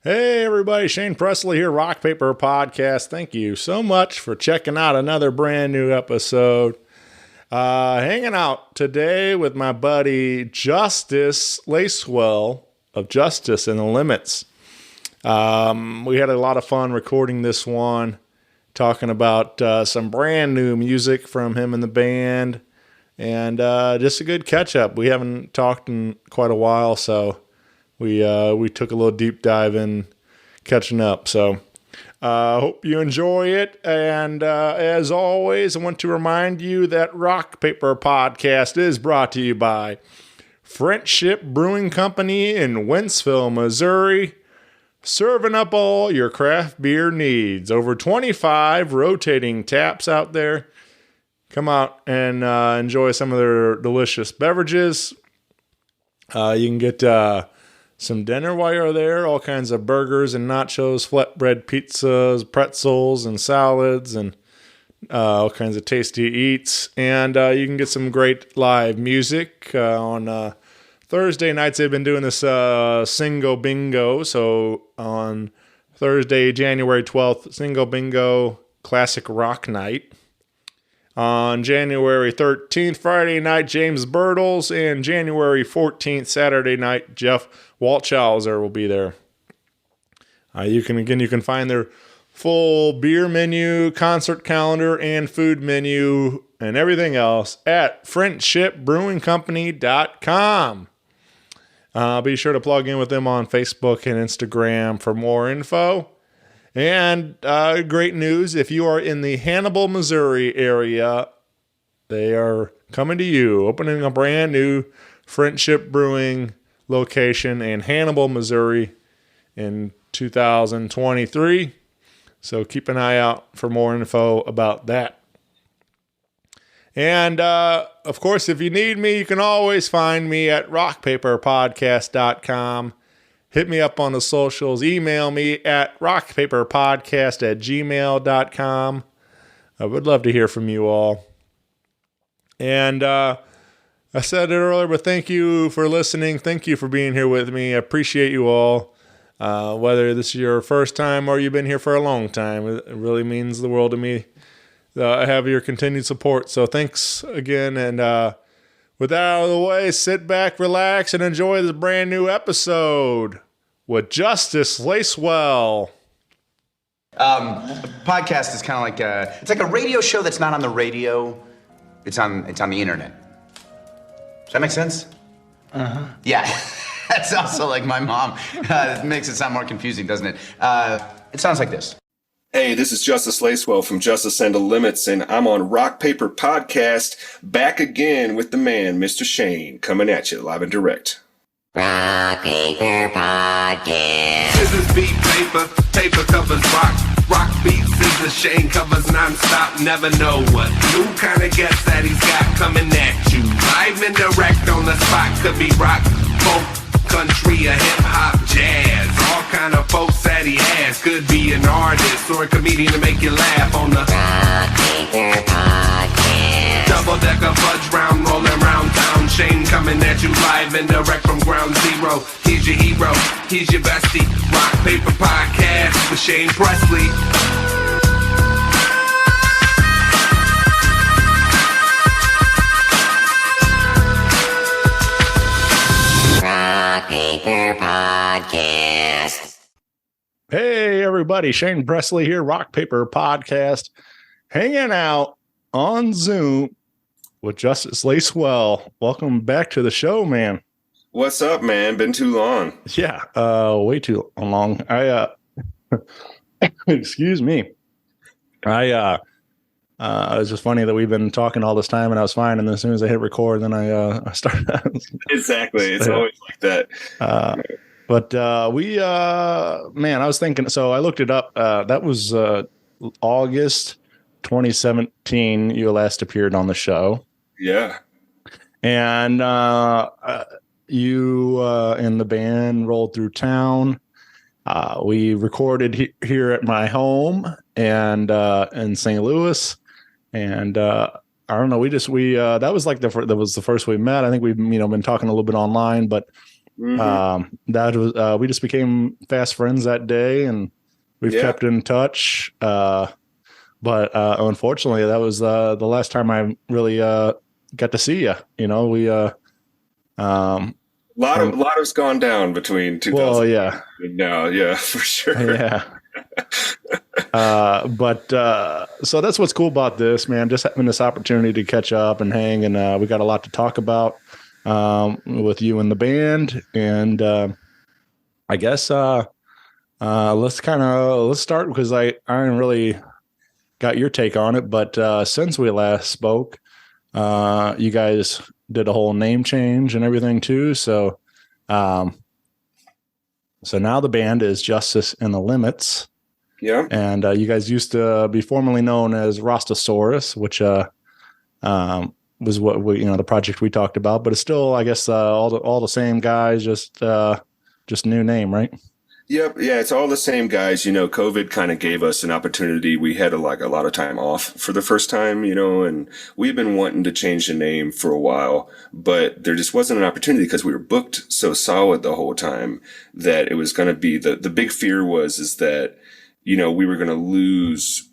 Hey everybody, Shane Presley here, Rock Paper Podcast. Thank you so much for checking out another brand new episode. Hanging out today with my buddy Justus Lacewell of Justus and the Limits. We had a lot of fun recording this one, talking about some brand new music from him and the band, and just a good catch up. We haven't talked in quite a while, so we took a little deep dive in catching up. So hope you enjoy it. And as always, I want to remind you that Rock Paper Podcast is brought to you by Friendship Brewing Company in Wentzville, Missouri, serving up all your craft beer needs. Over 25 rotating taps out there. Come out and enjoy some of their delicious beverages. You can get some dinner while you're there, all kinds of burgers and nachos, flatbread pizzas, pretzels and salads, and all kinds of tasty eats. And you can get some great live music. On Thursday nights, they've been doing this Single Bingo. So on Thursday, January 12th, Single Bingo Classic Rock Night. On January 13th, Friday night, James Birtles, and January 14th, Saturday night, Jeff Waltshauser will be there. You can find their full beer menu, concert calendar, and food menu, and everything else at friendshipbrewingcompany.com. Be sure to plug in with them on Facebook and Instagram for more info. And great news, if you are in the Hannibal, Missouri area, they are coming to you, opening a brand new Friendship Brewing location in Hannibal, Missouri in 2023. So keep an eye out for more info about that. And of course, if you need me, you can always find me at rockpaperpodcast.com. Hit me up on the socials. Email me at rockpaperpodcast@gmail.com. I would love to hear from you all. And I said it earlier, but thank you for listening. Thank you for being here with me. I appreciate you all. Whether this is your first time or you've been here for a long time, it really means the world to me. I have your continued support. So thanks again. And with that out of the way, sit back, relax, and enjoy this brand new episode with Justus Lacewell. Podcast is kind of like it's like a radio show that's not on the radio. It's on the internet. Does that make sense? Uh-huh. Yeah. That's also like my mom. It makes it sound more confusing, doesn't it? It sounds like this. Hey, this is Justus Lacewell from Justus and the Limits, and I'm on Rock Paper Podcast, back again with the man, Mr. Shane, coming at you live and direct. Rock Paper Podcast. Scissors beat paper, paper covers rock. Rock beats scissors, Shane covers non-stop. Never know what new kind of guest that he's got coming at you. Live and direct on the spot, could be rock, folk, country, or hip-hop, jazz. All kind of folks that he has. Could be an artist or a comedian to make you laugh on the Rock Paper Podcast. double-decker fudge round, rolling round town. Shane coming at you live and direct from ground zero. He's your hero, he's your bestie. Rock Paper Podcast with Shane Presley. Rock Paper Podcast. Hey everybody, Shane Presley here, Rock Paper Podcast, hanging out on Zoom with Justus Lacewell. Welcome back to the show, man. What's up, man? Been too long. Yeah, way too long. Excuse me. It's just funny that we've been talking all this time and I was fine, and as soon as I hit record, then I started. Exactly. It's always like that. But I was thinking, so I looked it up. That was August 2017. You last appeared on the show. Yeah. And you and the band rolled through town. We recorded here at my home and in St. Louis. And I don't know, that was like that was the first we met. I think we've been talking a little bit online, but That was we just became fast friends that day, and we've kept in touch. But unfortunately, that was the last time I really got to see you. You know, we A lot has gone down between 2000 well, yeah, and now, yeah, for sure. yeah. But so that's what's cool about this, man. Just having this opportunity to catch up and hang, and we got a lot to talk about with you and the band. And I guess let's start because I didn't really got your take on it, but since we last spoke, you guys did a whole name change and everything too. So now the band is Justus and the Limits. Yeah. And you guys used to be formerly known as Rastasaurus, which was what we, the project we talked about, but it's still, I guess, all the same guys, just new name, right? Yep. Yeah. It's all the same guys. COVID kind of gave us an opportunity. We had a lot of time off for the first time, and we've been wanting to change the name for a while, but there just wasn't an opportunity because we were booked so solid the whole time that it was going to be the big fear is that, we were going to lose,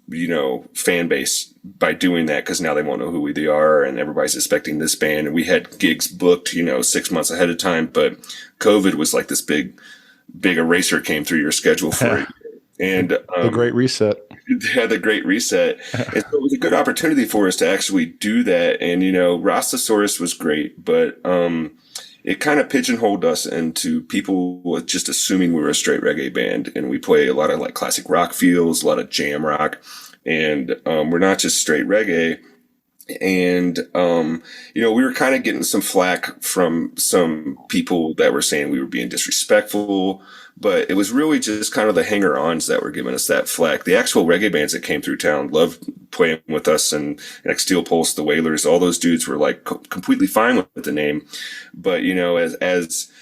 fan base by doing that because now they won't know who we are and everybody's expecting this band. And we had gigs booked, 6 months ahead of time, but COVID was like this big eraser came through your schedule for it. And the Great Reset. Yeah, the Great Reset. And so it was a good opportunity for us to actually do that. And, Rastasaurus was great, but it kind of pigeonholed us into people just assuming we were a straight reggae band. And we play a lot of like classic rock feels, a lot of jam rock. And we're not just straight reggae. And, we were kind of getting some flack from some people that were saying we were being disrespectful, but it was really just kind of the hanger-ons that were giving us that flack. The actual reggae bands that came through town loved playing with us, and like Steel Pulse, the Wailers, all those dudes were like completely fine with the name. But, as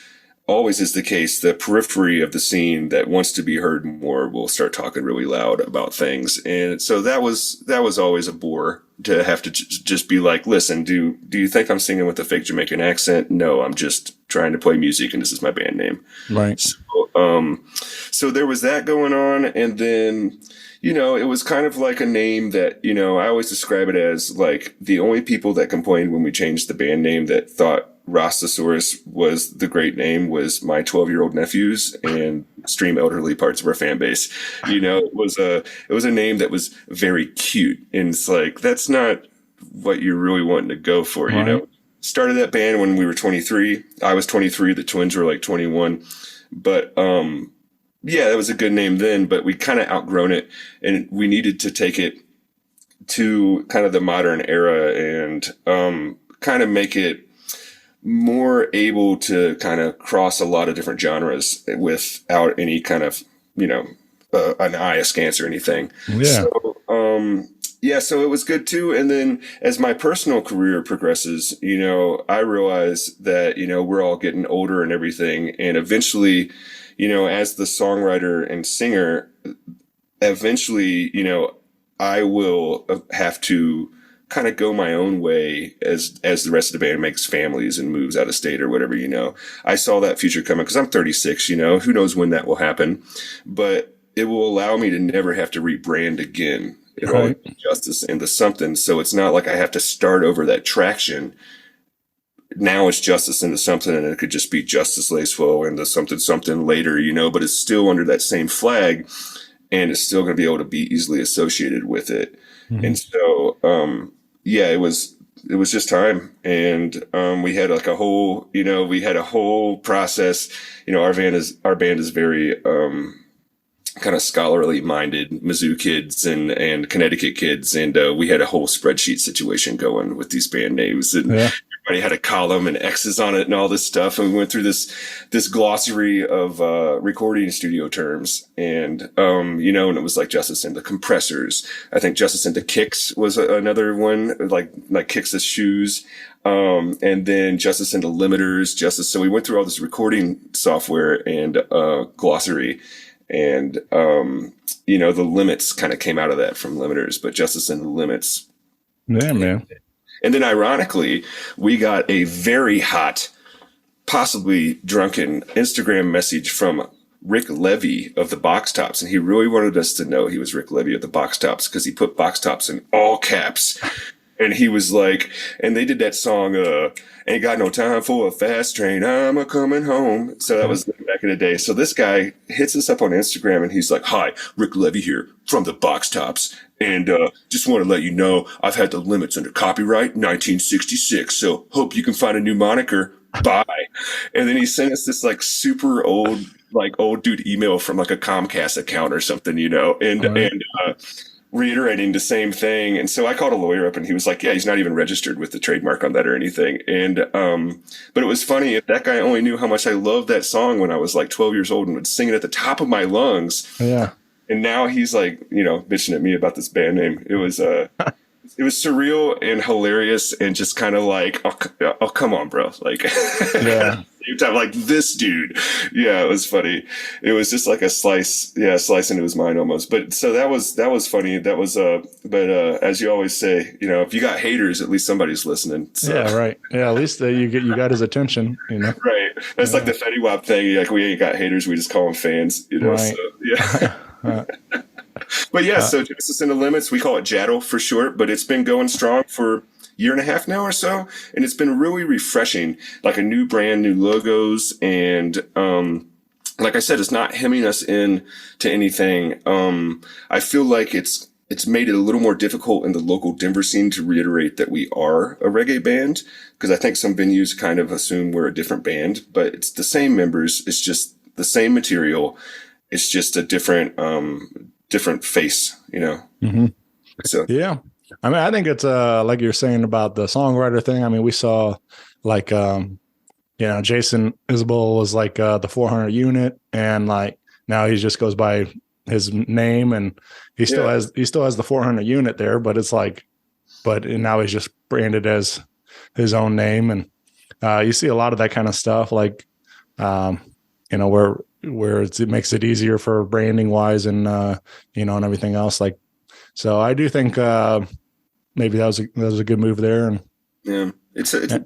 always is the case, the periphery of the scene that wants to be heard more will start talking really loud about things. And so that was always a bore to have to just be like, listen, do you think I'm singing with a fake Jamaican accent? No, I'm just trying to play music and this is my band name. Right. So there was that going on. And then, it was kind of like a name that, I always describe it as like the only people that complained when we changed the band name that thought Rastasaurus was the great name was my 12-year-old nephews and extreme elderly parts of our fan base. It was a name that was very cute. And it's like, that's not what you're really wanting to go for, Right. Started that band when we were 23. I was 23. The twins were like 21. But, yeah, that was a good name then, but we kind of outgrown it and we needed to take it to kind of the modern era and, kind of make it more able to kind of cross a lot of different genres without any kind of, an eye askance or anything. Yeah. So, so it was good too. And then as my personal career progresses, I realize that, we're all getting older and everything. And eventually, as the songwriter and singer, eventually, I will have to kind of go my own way as the rest of the band makes families and moves out of state or whatever, I saw that future coming because I'm 36, who knows when that will happen, but it will allow me to never have to rebrand again. It'll always be Justus into something. So it's not like I have to start over that traction. Now it's Justus into something and it could just be Justus Lacewell into something later, but it's still under that same flag and it's still going to be able to be easily associated with it. Mm-hmm. And so, it was just time. And, we had like a whole process, our band is very, kind of scholarly minded Mizzou kids and Connecticut kids. And, we had a whole spreadsheet situation going with these band names and everybody had a column and X's on it and all this stuff. And we went through this glossary of, recording studio terms and, and it was like Justus into compressors. I think Justus into kicks was another one, like kicks as shoes. And then Justus into limiters, Justus. So we went through all this recording software and, glossary. And, the limits kind of came out of that from limiters, but Justus and the Limits. Yeah, man. And then ironically, we got a very hot possibly drunken Instagram message from Rick Levy of the Box Tops, and he really wanted us to know he was Rick Levy of the Box Tops because he put Box Tops in all caps. And he was like, and they did that song, Ain't Got No Time for a Fast Train, I'm a Coming Home. So that was back in the day. So this guy hits us up on Instagram and he's like, hi, Rick Levy here from the Box Tops. And just want to let you know I've had the limits under copyright 1966. So hope you can find a new moniker. Bye. And then he sent us this like super old dude email from like a Comcast account or something, and reiterating the same thing. And so I called a lawyer up and he was like, yeah, he's not even registered with the trademark on that or anything. And, but it was funny. That guy only knew how much I loved that song when I was like 12 years old and would sing it at the top of my lungs. Yeah. And now he's like, bitching at me about this band name. It was surreal and hilarious and just kind of like, oh, come on, bro. Like, Yeah. time, like this dude. Yeah, it was funny. It was just like a slice into his mind almost. But so that was funny. That was but as you always say, if you got haters, at least somebody's listening. So. Yeah, right. Yeah, at least you got his attention, Right. That's like the Fetty Wap thing. Like, we ain't got haters, we just call them fans, Right. So, yeah. But yeah, so Justus and the Limits, we call it JADL for short, but it's been going strong for year and a half now or so, and it's been really refreshing, like a new brand, new logos, and like I said, it's not hemming us in to anything. I feel like it's made it a little more difficult in the local Denver scene to reiterate that we are a reggae band, because I think some venues kind of assume we're a different band, but it's the same members, it's just the same material, it's just a different face, Mm-hmm. So yeah. I mean, I think it's like you're saying about the songwriter thing. I mean, we saw like Jason Isbell was like the 400 unit, and like now he just goes by his name, and he still has the 400 unit there, but it's like, now he's just branded as his own name, and you see a lot of that kind of stuff, like where it makes it easier for branding wise, and and everything else, like. So I do think maybe that was a good move there, and yeah, there's a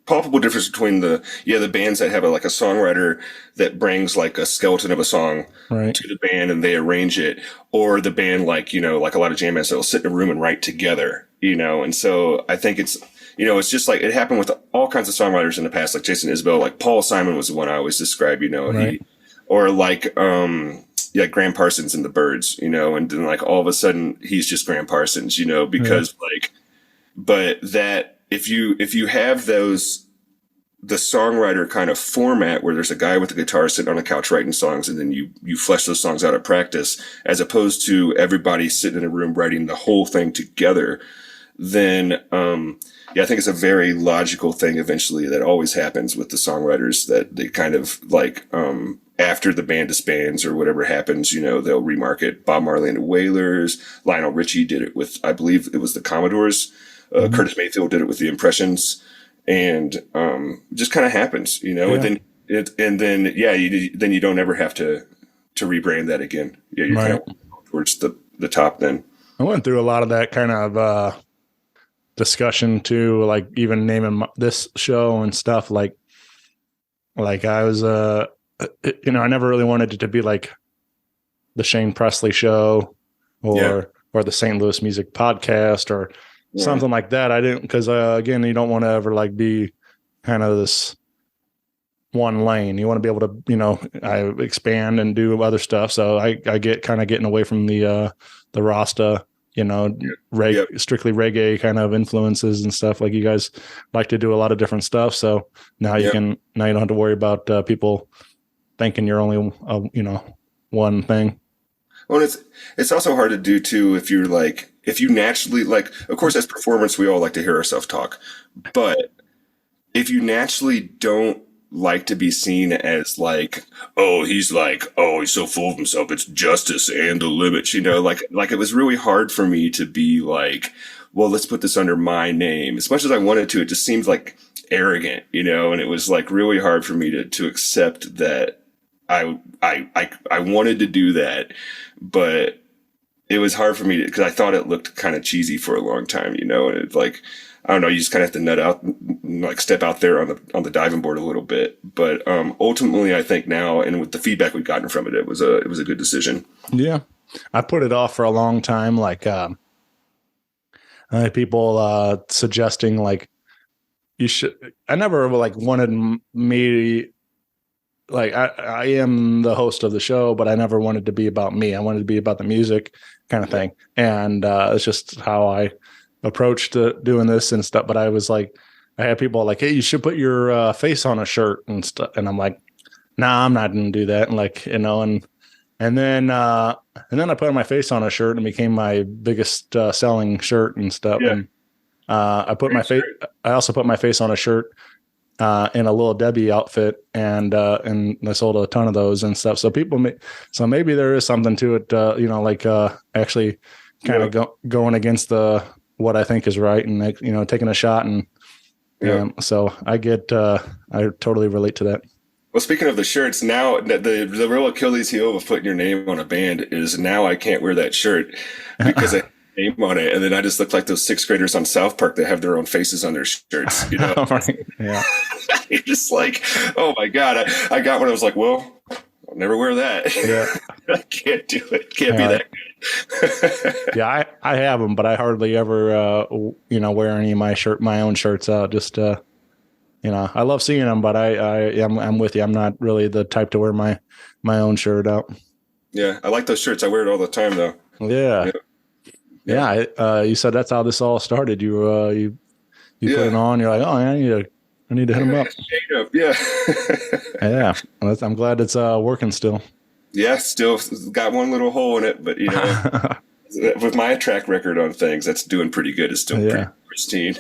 palpable difference between the bands that have a songwriter that brings like a skeleton of a song right. to the band and they arrange it, or the band like a lot of jam bands that'll sit in a room and write together, and so I think it's it's just like it happened with all kinds of songwriters in the past, like Jason Isbell, like Paul Simon was the one I always describe, right. or like Graham Parsons and the Byrds, and then like all of a sudden he's just Graham Parsons, because but that if you have the songwriter kind of format where there's a guy with a guitar sitting on a couch writing songs, and then you flesh those songs out at practice, as opposed to everybody sitting in a room writing the whole thing together, then I think it's a very logical thing eventually that always happens with the songwriters, that they kind of like after the band disbands or whatever happens, they'll remarket Bob Marley and the Wailers. Lionel Richie did it with, I believe it was the Commodores. Curtis Mayfield did it with the Impressions, and just kind of happens, Yeah. and then you don't ever have to rebrand that again. Yeah, you're right. kind of towards the top then. I went through a lot of that kind of discussion too, like even naming this show and stuff. Like I was, I never really wanted it to be like the Shane Presley Show or the St. Louis Music Podcast or something like that. I didn't, because again, you don't want to ever like be kind of this one lane. You want to be able to, I expand and do other stuff. So I get kind of getting away from the Rasta, strictly reggae kind of influences and stuff. Like you guys like to do a lot of different stuff. So now you don't have to worry about people thinking you're only, one thing. Well, it's also hard to do too if you naturally, like, of course, as performers, we all like to hear ourselves talk, but if you naturally don't like to be seen as like, he's so full of himself, it's Justus and the Limits, like it was really hard for me to be like, well, let's put this under my name. As much as I wanted to, it just seemed like arrogant, and it was like really hard for me to accept that I wanted to do that, but it was hard for me because I thought it looked kind of cheesy for a long time, and it's like, I don't know, you just kind of have to nut out, like step out there on the diving board a little bit. But ultimately, I think now, and with the feedback we've gotten from it, it was a good decision. Yeah, I put it off for a long time. Like people suggesting like you should. I never like wanted me. Like I am the host of the show, but I never wanted to be about me. I wanted to be about the music kind of thing. And it's just how I approached doing this and stuff. But I was like, I had people like, hey, you should put your face on a shirt and stuff. And I'm like, nah, I'm not going to do that. And like, you know, and then I put my face on a shirt and it became my biggest selling shirt and stuff. Yeah. And I also put my face on a shirt in a Little Debbie outfit, and I sold a ton of those and stuff. So so maybe there is something to it, you know, like actually kind of going against what I think is right, and like, you know, taking a shot, and so I totally relate to that. Well, speaking of the shirts, now the real Achilles heel of putting your name on a band is now I can't wear that shirt because I have my name on it, and then I just look like those sixth graders on South Park that have their own faces on their shirts. You know, right. Yeah. You're just like, oh my god! I got one. I was like, well, I'll never wear that. Yeah, I can't do it. Can't be that good. Yeah, I have them, but I hardly ever, you know, wear any of my own shirts out. Just you know, I love seeing them, but I'm with you. I'm not really the type to wear my own shirt out. Yeah, I like those shirts. I wear it all the time, though. Yeah. You said that's how this all started. You put it on. You're like, oh, I need to hit them up. Yeah. Yeah. Well, I'm glad it's working still. Yeah, still got one little hole in it, but you know, with my track record on things, that's doing pretty good. It's still pretty pristine.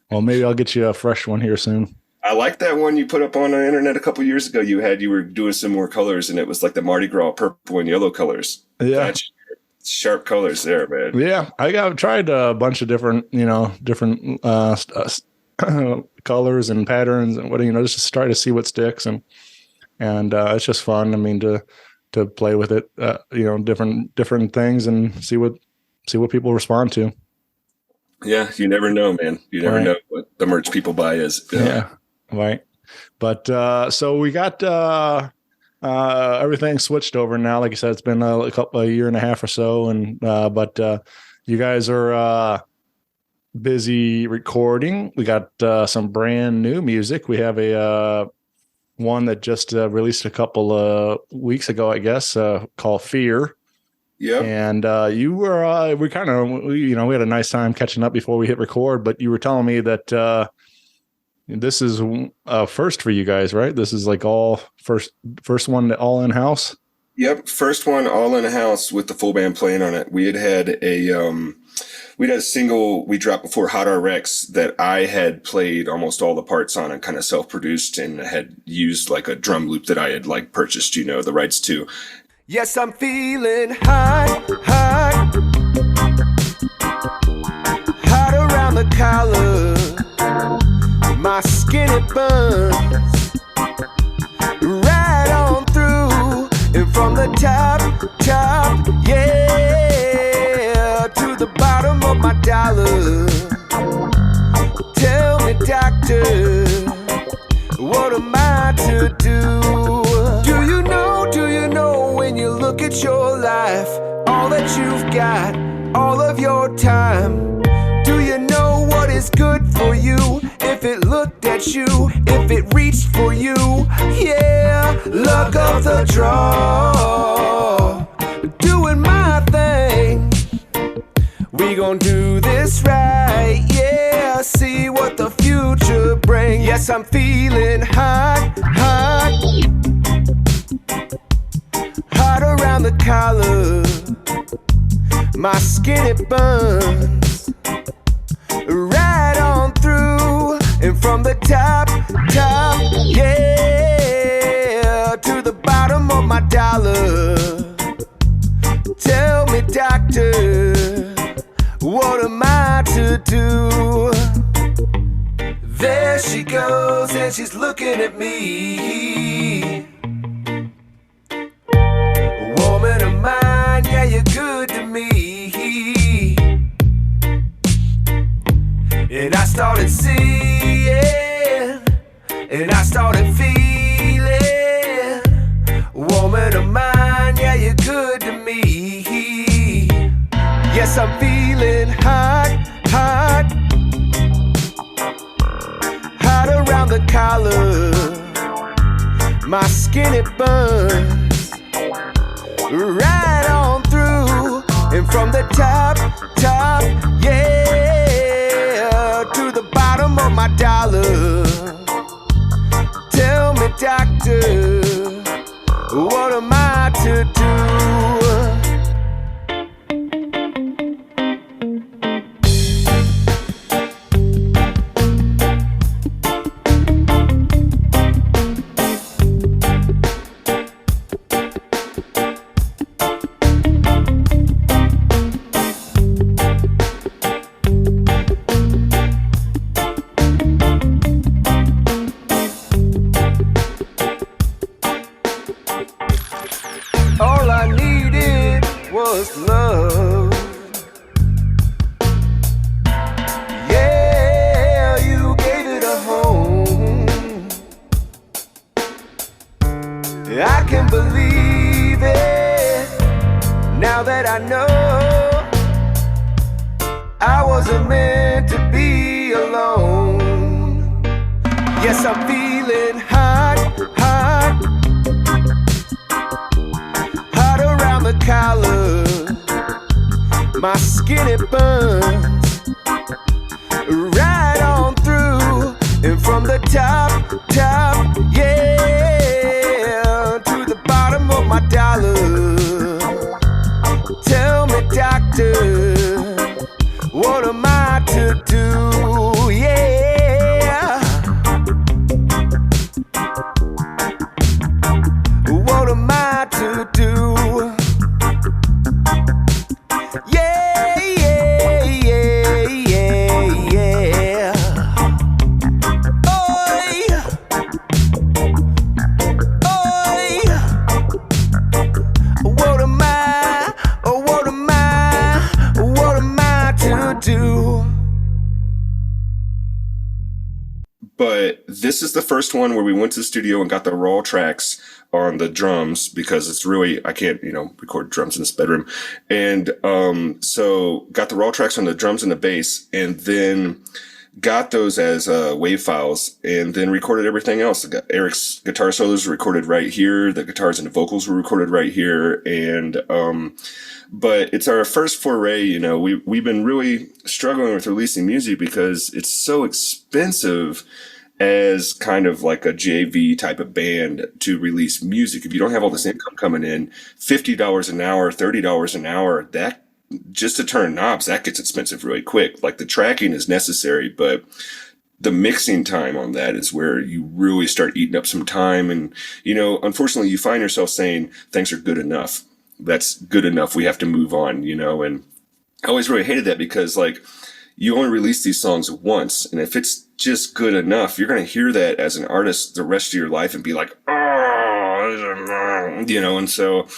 Well, maybe I'll get you a fresh one here soon. I like that one you put up on the internet a couple years ago. You were doing some more colors, and it was like the Mardi Gras purple and yellow colors. Yeah. That's sharp colors there, man. Yeah. I tried a bunch of different colors and patterns and just to try to see what sticks. And it's just fun. I mean, to play with it, different things and see what people respond to. Yeah, you never know, man. You never know what the merch people buy is. Yeah, right. But so we got everything switched over now. Like I said, it's been a year and a half or so, and but you guys are busy recording. We got some brand new music. We have a one that just released a couple of weeks ago, I guess, called Fear. Yeah. And you were, we had a nice time catching up before we hit record, but you were telling me that this is a first for you guys, right? This is like all first one all in house. Yep. First one all in house with the full band playing on it. We had a single we dropped before Hot RX that I had played almost all the parts on and kind of self-produced and had used like a drum loop that I had like purchased, the rights to. Yes, I'm feeling hot, hot, hot around the collar. My skin it burns right on through, and from the top, yeah, to the bottom of my dollar. Tell me, doctor, what am I to do? Do you know when you look at your life, all that you've got, all of your time? Do you know what is good for you? If it looked at you, if it reached for you, yeah, luck of the draw. Doing my thing, we gon' do this right, yeah, see what the future brings. Yes, I'm feeling hot, hot, hot around the collar. My skin it burns right on through, and from the top, yeah, to the bottom of my dollar. Tell me, doctor, what am I to do? There she goes, and she's looking at me. Woman of mine, yeah, you're good to me. started seeing, and I started feeling. Woman of mine, yeah, you're good to me. Yes, I'm feeling hot, hot, hot around the collar. My skin, it burns right on through, and from the top, yeah, to the bottom of my dollar. Tell me, doctor, what am I to do? All I needed was love. Yeah, you gave it a home. I can believe it now that I know I wasn't meant to be alone. Yes, I'm feeling hot, hot, hot around the collar. My skin, it burns right on through, and from the top, yeah, to the bottom of my dollar. Tell me, doctor, what am I to do? Yeah, what am I to do? Yeah, yeah, yeah, yeah, yeah. Oi, oi. What am I? What am I? What am I to do? But this is the first one where we went to the studio and got the raw tracks on the drums, because it's really, I can't, record drums in this bedroom. And so got the raw tracks on the drums and the bass, and then got those as wave files, and then recorded everything else. Eric's guitar solos were recorded right here. The guitars and the vocals were recorded right here. And but it's our first foray. We've been really struggling with releasing music because it's so expensive as kind of like a JV type of band to release music. If you don't have all this income coming in, $50 an hour, $30 an hour, that just to turn knobs, that gets expensive really quick. Like, the tracking is necessary, but the mixing time on that is where you really start eating up some time. And, unfortunately, you find yourself saying things are good enough. That's good enough. We have to move on, and I always really hated that, because like, you only release these songs once, and if it's just good enough, you're going to hear that as an artist the rest of your life and be like, oh, and so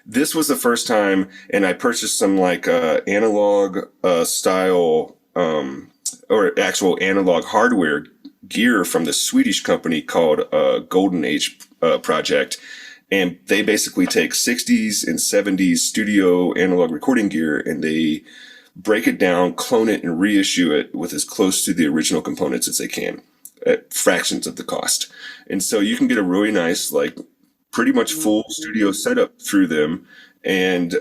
this was the first time, and I purchased some like analog style or actual analog hardware gear from the Swedish company called Golden Age Project. And they basically take 60s and 70s studio analog recording gear, and they break it down, clone it, and reissue it with as close to the original components as they can at fractions of the cost. And so you can get a really nice, like, pretty much full studio setup through them, and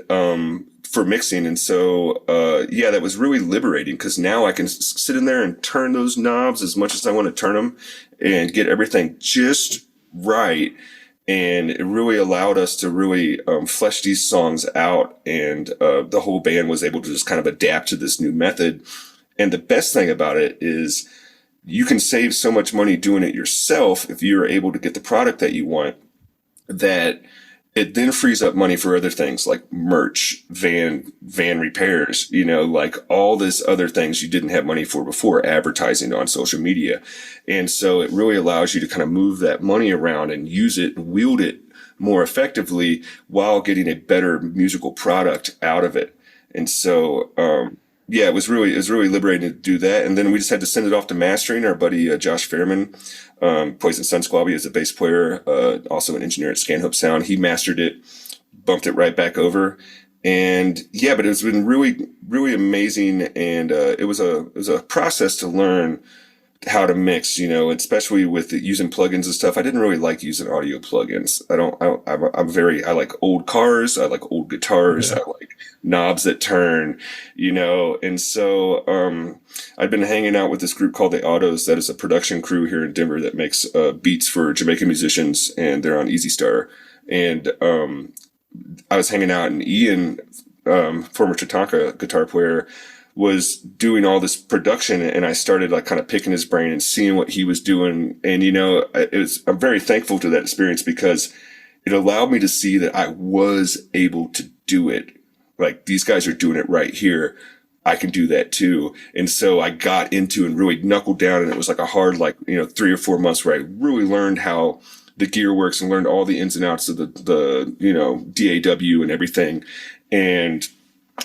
for mixing. And so that was really liberating, because now I can sit in there and turn those knobs as much as I want to turn them and get everything just right. And it really allowed us to really flesh these songs out, and the whole band was able to just kind of adapt to this new method. And the best thing about it is you can save so much money doing it yourself if you're able to get the product that you want, that it then frees up money for other things like merch, van repairs, like all this other things you didn't have money for before, advertising on social media. And so it really allows you to kind of move that money around and use it and wield it more effectively while getting a better musical product out of it. And so, yeah, it was really liberating to do that. And then we just had to send it off to mastering. Our buddy Josh Fairman, Poison Sun Squabby, is a bass player, also an engineer at Scanhope Sound. He mastered it, bumped it right back over, and yeah, but it's been really amazing. And it was a process to learn how to mix, especially with using plugins and stuff. I didn't really like using audio plugins. I like old cars. I like old guitars. Yeah. I like knobs that turn, and so, I've been hanging out with this group called the Autos. That is a production crew here in Denver that makes, beats for Jamaican musicians, and they're on Easy Star. And, I was hanging out, and Ian, former Tatanka guitar player, was doing all this production, and I started like kind of picking his brain and seeing what he was doing. And, I'm very thankful to that experience because it allowed me to see that I was able to do it. Like, these guys are doing it right here. I can do that too. And so I got into and really knuckled down, and it was like a hard, 3 or 4 months where I really learned how the gear works and learned all the ins and outs of the DAW and everything. And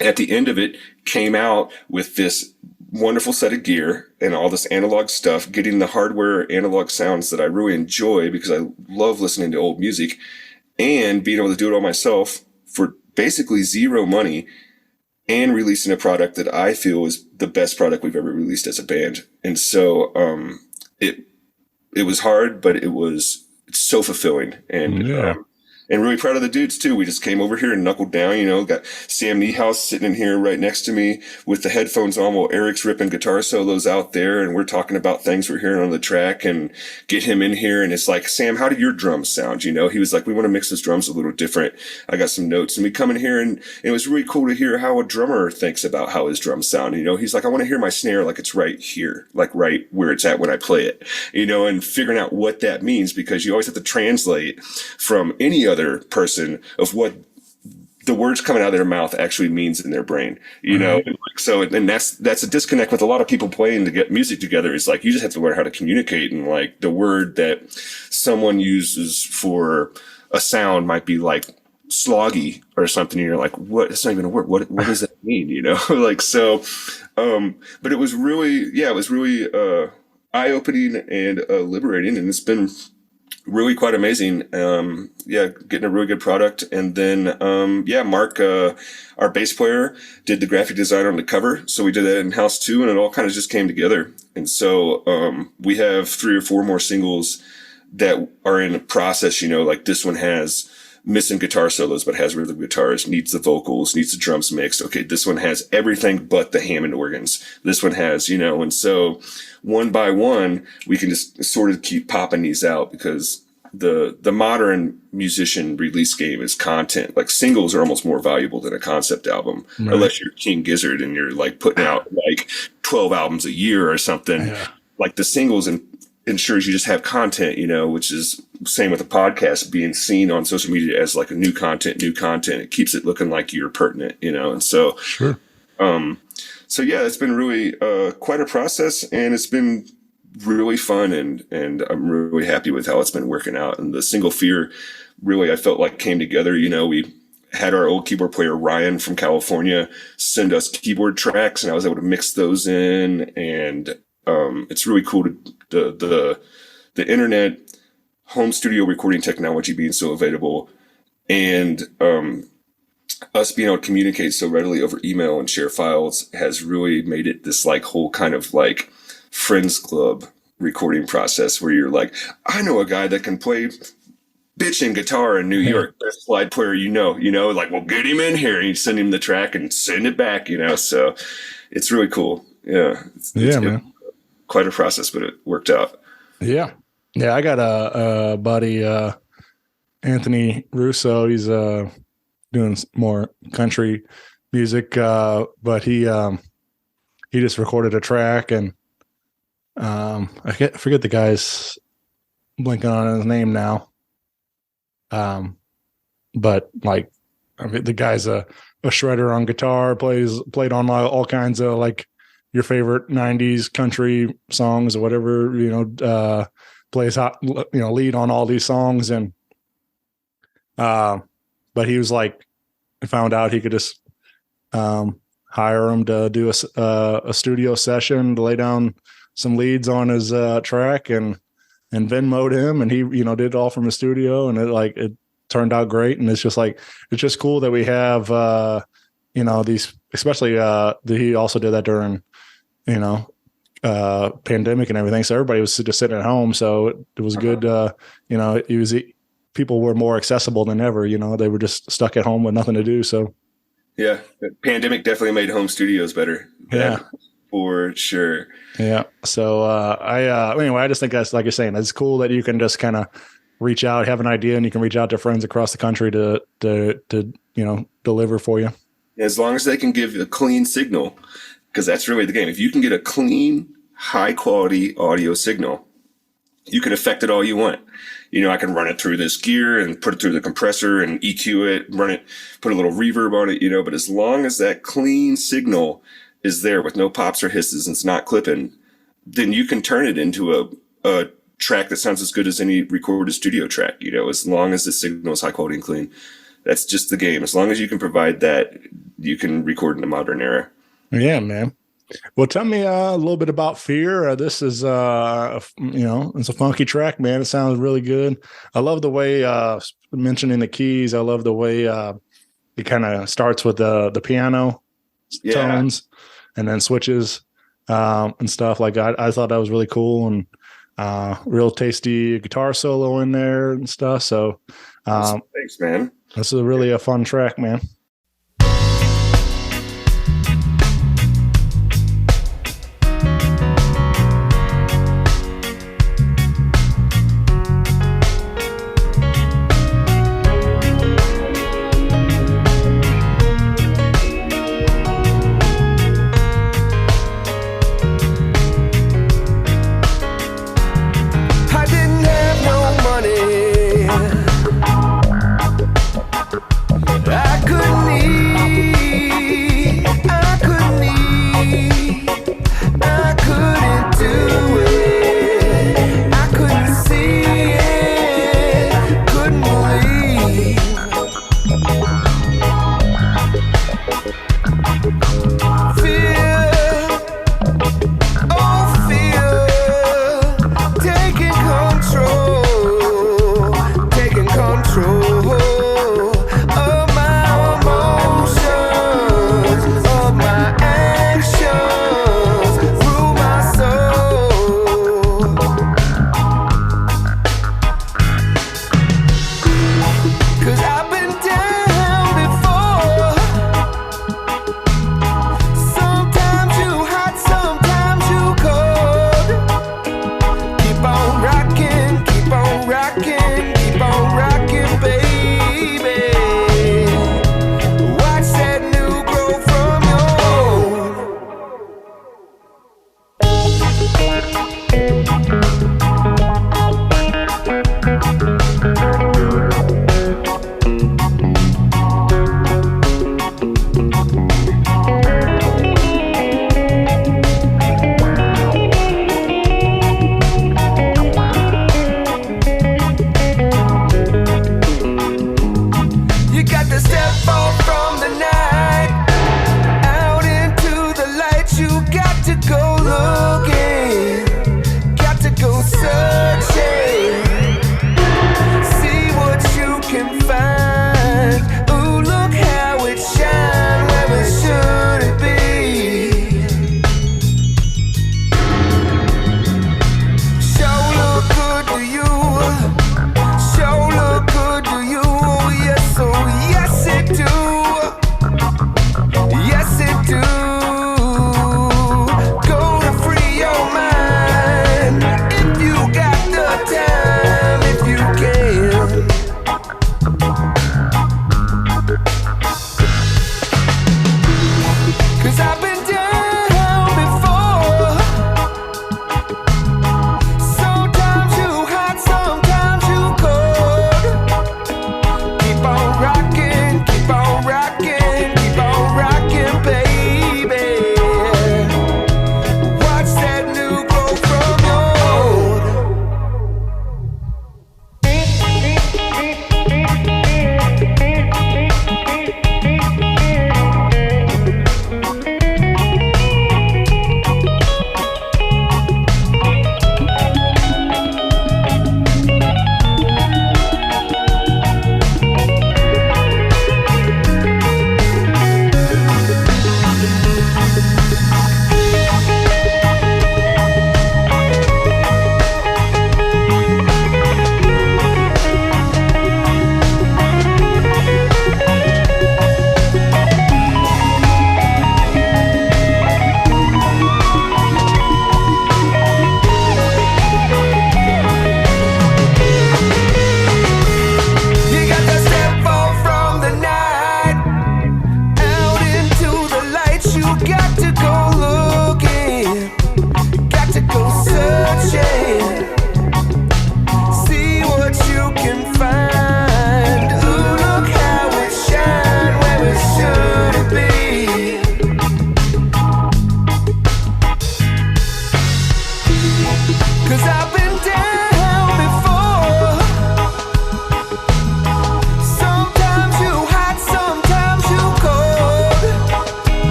at the end of it, came out with this wonderful set of gear and all this analog stuff, getting the hardware analog sounds that I really enjoy because I love listening to old music, and being able to do it all myself for basically zero money, and releasing a product that I feel is the best product we've ever released as a band. And so it was hard, but it's so fulfilling. And and really proud of the dudes too. We just came over here and knuckled down, got Sam Niehaus sitting in here right next to me with the headphones on while Eric's ripping guitar solos out there. And we're talking about things we're hearing on the track, and get him in here. And it's like, Sam, how do your drums sound? He was like, we want to mix his drums a little different. I got some notes, and we come in here, and it was really cool to hear how a drummer thinks about how his drums sound. He's like, I want to hear my snare like it's right here, like right where it's at when I play it, and figuring out what that means, because you always have to translate from any other person of what the words coming out of their mouth actually means in their brain, So, and that's a disconnect with a lot of people playing to get music together. It's like, you just have to learn how to communicate, and like the word that someone uses for a sound might be like sloggy or something. And you're like, what? That's not even a word. What does that mean? So, but it was really, eye-opening and liberating, and it's been really quite amazing. Getting a really good product. And then, Mark, our bass player, did the graphic design on the cover. So we did that in-house too, and it all kind of just came together. And so, we have 3 or 4 more singles that are in the process, like this one has missing guitar solos, but has rhythm guitars, needs the vocals, needs the drums mixed. Okay, this one has everything but the Hammond organs. This one has, and so one by one, we can just sort of keep popping these out, because the modern musician release game is content. Like, singles are almost more valuable than a concept album, right? Unless you're King Gizzard and you're like putting out like 12 albums a year or something. Yeah. Like, the singles ensures you just have content, which is same with a podcast being seen on social media as like a new content. It keeps it looking like you're pertinent, and so, sure. It's been really, quite a process, and it's been really fun, and I'm really happy with how it's been working out. And the Single Fear really, I felt like came together. We had our old keyboard player, Ryan from California, send us keyboard tracks, and I was able to mix those in. And, it's really cool the internet, home studio recording technology being so available, and us being able to communicate so readily over email and share files has really made it this like whole kind of like friends club recording process, where you're like, I know a guy that can play bitchin' guitar in New York, best slide player, like, well, get him in here, and you send him the track and send it back, so it's really cool. It's man. Quite a process, but it worked out. Yeah. I got a buddy, Anthony Russo. He's doing more country music, but he just recorded a track, and I forget the guy's blinking on his name now. But like, the guy's a shredder on guitar, played on all kinds of like your favorite 90s country songs or whatever, plays hot, lead on all these songs. And, but he was like, I found out he could just, hire him to do a studio session to lay down some leads on his track, and Venmo'd him, and he, you know, did it all from his studio, and it turned out great. And it's just cool that we have, you know, these, especially he also did that during, you know, pandemic and everything. So everybody was just sitting at home. So it was good. You know, people were more accessible than ever. You know, they were just stuck at home with nothing to do. So yeah, the pandemic definitely made home studios better. Yeah, for sure. Yeah. So anyway, I just think that's, like you're saying, it's cool that you can just kind of reach out, have an idea, and you can reach out to friends across the country to you know, deliver for you. As long as they can give a clean signal, because that's really the game. If you can get a clean, high quality audio signal, you can affect it all you want. You know, I can run it through this gear and put it through the compressor and EQ it, run it, put a little reverb on it, you know, but as long as that clean signal is there with no pops or hisses and it's not clipping, then you can turn it into a track that sounds as good as any recorded studio track, you know, as long as the signal is high quality and clean. That's just the game. As long as you can provide that, you can record in the modern era. Yeah, man. Well, tell me a little bit about Fear. This is, you know, it's a funky track, man. It sounds really good. I love the way, mentioning the keys, I love the way it kind of starts with the piano tones and then switches and stuff. Like I thought that was really cool, and real tasty guitar solo in there and stuff. So thanks, man. This is really a fun track, man.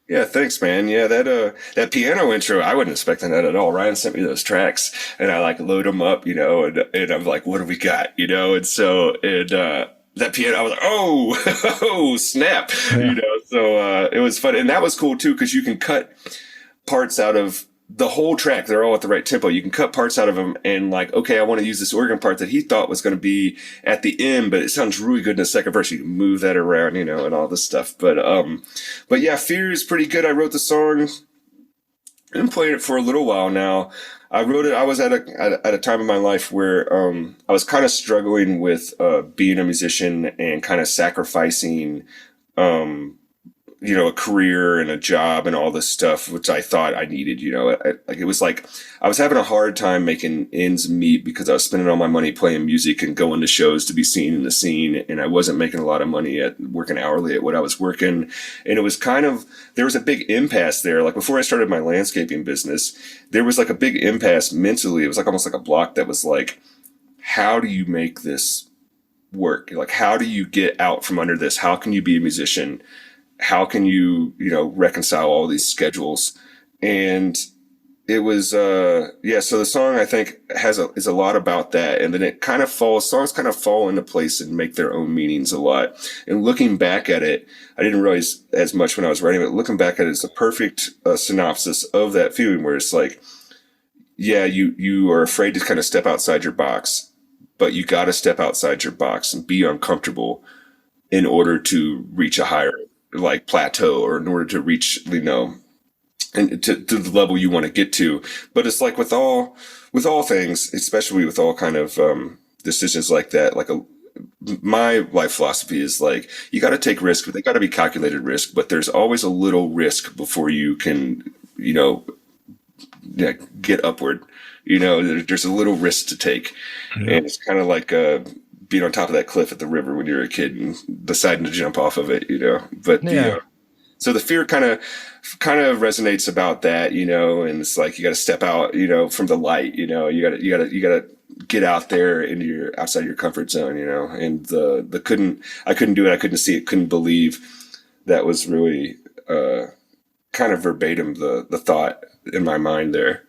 Yeah, thanks, man. Yeah, that piano intro, I wasn't expecting that at all. Ryan sent me those tracks, and I like load them up, and I'm like, what do we got, and so that piano, I was like, oh, oh, snap, Yeah. So it was fun, and that was cool too because you can cut parts out of the whole track. They're all at the right tempo. You can cut parts out of them and like, okay, I want to use this organ part that he thought was going to be at the end, but it sounds really good in the second verse. You can move that around, and all this stuff. But yeah, Fear is pretty good. I wrote the song and played it for a little while now. I wrote it. I was at a time in my life where I was kind of struggling with being a musician and kind of sacrificing a career and a job and all this stuff, which I thought I needed, it was like I was having a hard time making ends meet because I was spending all my money playing music and going to shows to be seen in the scene. And I wasn't making a lot of money at working hourly at what I was working. And it was there was a big impasse there. Like before I started my landscaping business, there was like a big impasse mentally. It was like almost like a block that was like, how do you make this work? Like, how do you get out from under this? How can you be a musician? How can you, reconcile all these schedules? And it was, so the song I think is a lot about that. And then songs kind of fall into place and make their own meanings a lot. And looking back at it, I didn't realize as much when I was writing it. Looking back at it, it's a perfect synopsis of that feeling where it's like, yeah, you are afraid to kind of step outside your box, but you got to step outside your box and be uncomfortable in order to reach a higher like plateau, or in order to reach, and to the level you want to get to. But it's like with all things, especially with all kind of decisions like that, my life philosophy is like, you got to take risk, but they got to be calculated risk. But there's always a little risk before you can, get upward. There's a little risk to take. Yeah. And it's kind of like being on top of that cliff at the river when you're a kid and deciding to jump off of it, But Yeah. So the fear kind of resonates about that, and it's like you got to step out, from the light, you got to get out there outside your comfort zone, And I couldn't do it, I couldn't see it, couldn't believe. That was really kind of verbatim the thought in my mind there.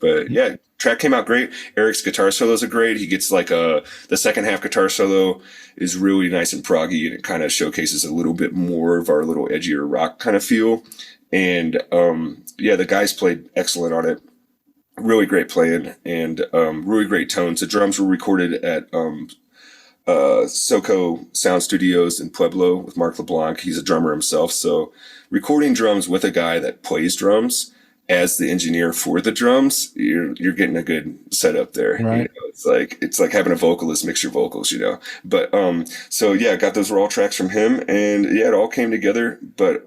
But yeah, track came out great. Eric's guitar solos are great. He gets the second half guitar solo is really nice and proggy, and it kind of showcases a little bit more of our little edgier rock kind of feel. And the guys played excellent on it. Really great playing and really great tones. The drums were recorded at Soco Sound Studios in Pueblo with Mark LeBlanc. He's a drummer himself. So recording drums with a guy that plays drums as the engineer for the drums, you're getting a good setup there. Right. It's like having a vocalist mix your vocals, But got those raw tracks from him, and it all came together. But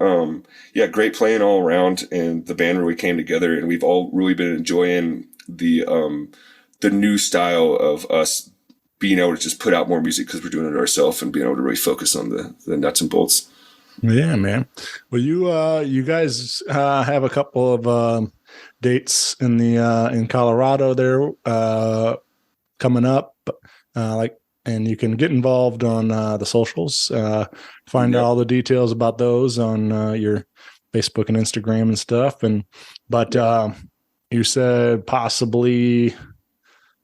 great playing all around, and the band really came together, and we've all really been enjoying the new style of us being able to just put out more music because we're doing it ourselves and being able to really focus on the nuts and bolts. Yeah, man. Well, you guys have a couple of dates in Colorado there coming up, and you can get involved on the socials. Find all the details about those on your Facebook and Instagram and stuff. But you said possibly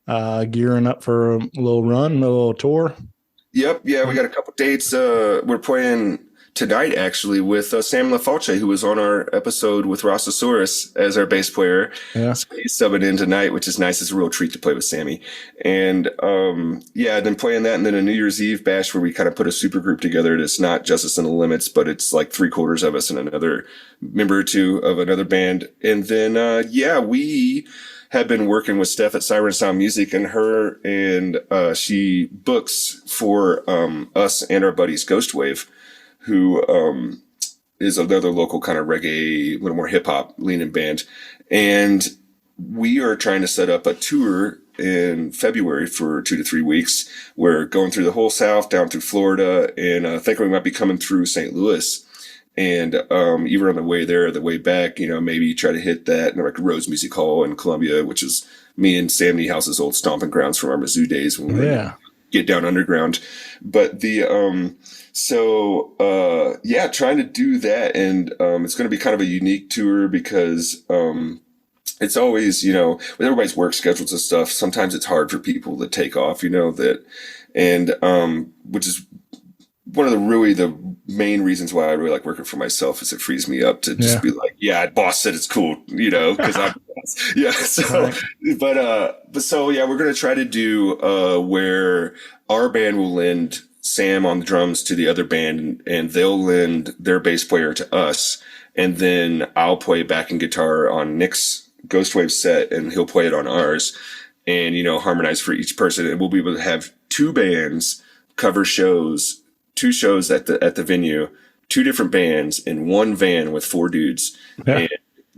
gearing up for a little run, a little tour. Yep. Yeah, we got a couple dates. We're playing tonight actually with Sam LaFalce, who was on our episode with Rastasaurus as our bass player. Yeah. So he's subbing in tonight, which is nice. It's a real treat to play with Sammy. And then playing that, and then a New Year's Eve bash where we kind of put a super group together. It's not Justice and the Limits, but it's like 3/4 of us and another member or two of another band. And then we have been working with Steph at Siren Sound Music, and she books for us and our buddies Ghost Wave, who is another local kind of reggae, a little more hip hop leaning band. And we are trying to set up a tour in February for 2 to 3 weeks. We're going through the whole South, down through Florida, and I think we might be coming through St. Louis. And even on the way there, the way back, maybe try to hit that like Rose Music Hall in Columbia, which is me and Sam Niehouse's old stomping grounds from our Mizzou days when we were get down underground. But trying to do that. And it's going to be kind of a unique tour because it's always, with everybody's work schedules and stuff, sometimes it's hard for people to take off, which is one of the main reasons why I really like working for myself is it frees me up to just be like, yeah, boss said it's cool, because I'm boss. Yeah. So, right. We're going to try to do, where our band will lend Sam on the drums to the other band and they'll lend their bass player to us. And then I'll play backing guitar on Nick's Ghostwave set and he'll play it on ours and, harmonize for each person. And we'll be able to have two bands cover shows, two shows at the venue, two different bands in one van with four dudes and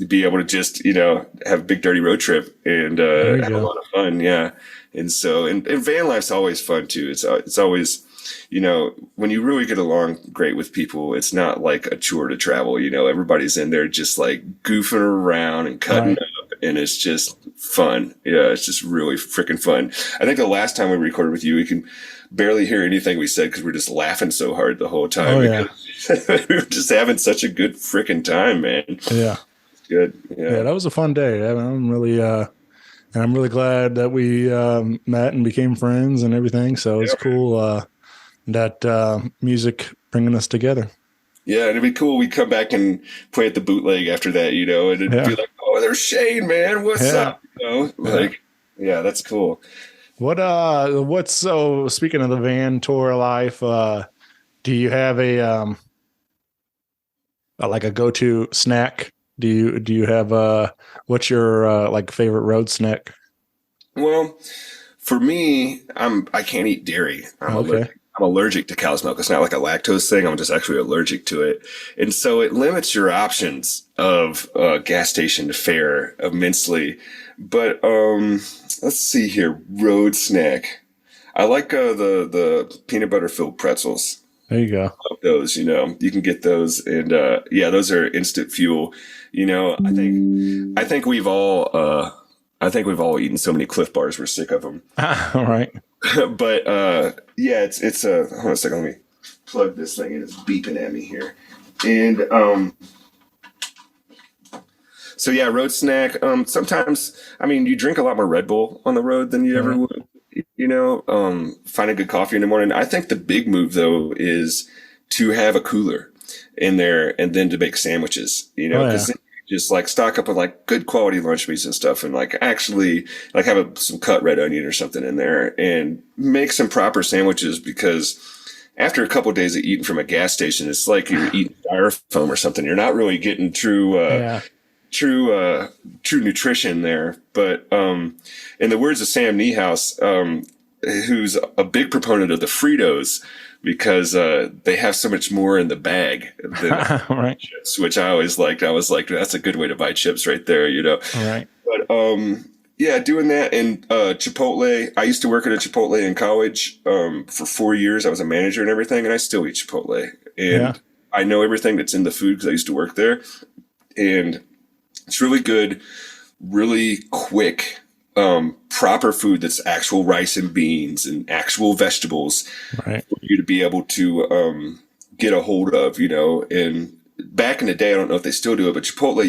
be able to just, have a big dirty road trip and have a lot of fun. Yeah. And so, and van life's always fun too. It's always, when you really get along great with people, it's not like a chore to travel. Everybody's in there just like goofing around and cutting up, and it's just fun. Yeah, it's just really freaking fun. I think the last time we recorded with you, we can barely hear anything we said because we're just laughing so hard the whole time. Oh, yeah. We were just having such a good freaking time, man. Yeah, it's good. Yeah, that was a fun day. I'm really glad that we met and became friends and everything. So it's cool. That music bringing us together. Yeah, and it'd be cool. We'd come back and play at the bootleg after that, and it'd be like, oh, there's Shane, man. What's up? That's cool. What's so speaking of the van tour life, do you have a like a go-to snack? Do you have what's your favorite road snack? Well, for me, I can't eat dairy. I'm allergic to cow's milk. It's not like a lactose thing. I'm just actually allergic to it. And so it limits your options of gas station fare immensely. But let's see here. Road snack. I like the peanut butter filled pretzels. There you go. I love those, you can get those. And those are instant fuel. I think we've all eaten so many Cliff Bars. We're sick of them. All right. But it's hold on a second. Let me plug this thing in. It's beeping at me here. And road snack. Sometimes, you drink a lot more Red Bull on the road than you ever would. Find a good coffee in the morning. I think the big move though is to have a cooler in there and then to make sandwiches. Because just stock up on good quality lunch meats and stuff and actually have some cut red onion or something in there and make some proper sandwiches, because after a couple of days of eating from a gas station, it's like you're eating styrofoam or something. You're not really getting true nutrition there. But in the words of Sam Niehaus, who's a big proponent of the Fritos, because they have so much more in the bag than chips, which I always liked. I was like, that's a good way to buy chips right there, Right. But doing that. And Chipotle, I used to work at a Chipotle in college for 4 years. I was a manager and everything, and I still eat Chipotle. And I know everything that's in the food because I used to work there. And it's really good, really quick, proper food that's actual rice and beans and actual vegetables for you to be able to get a hold of, and back in the day, I don't know if they still do it, but Chipotle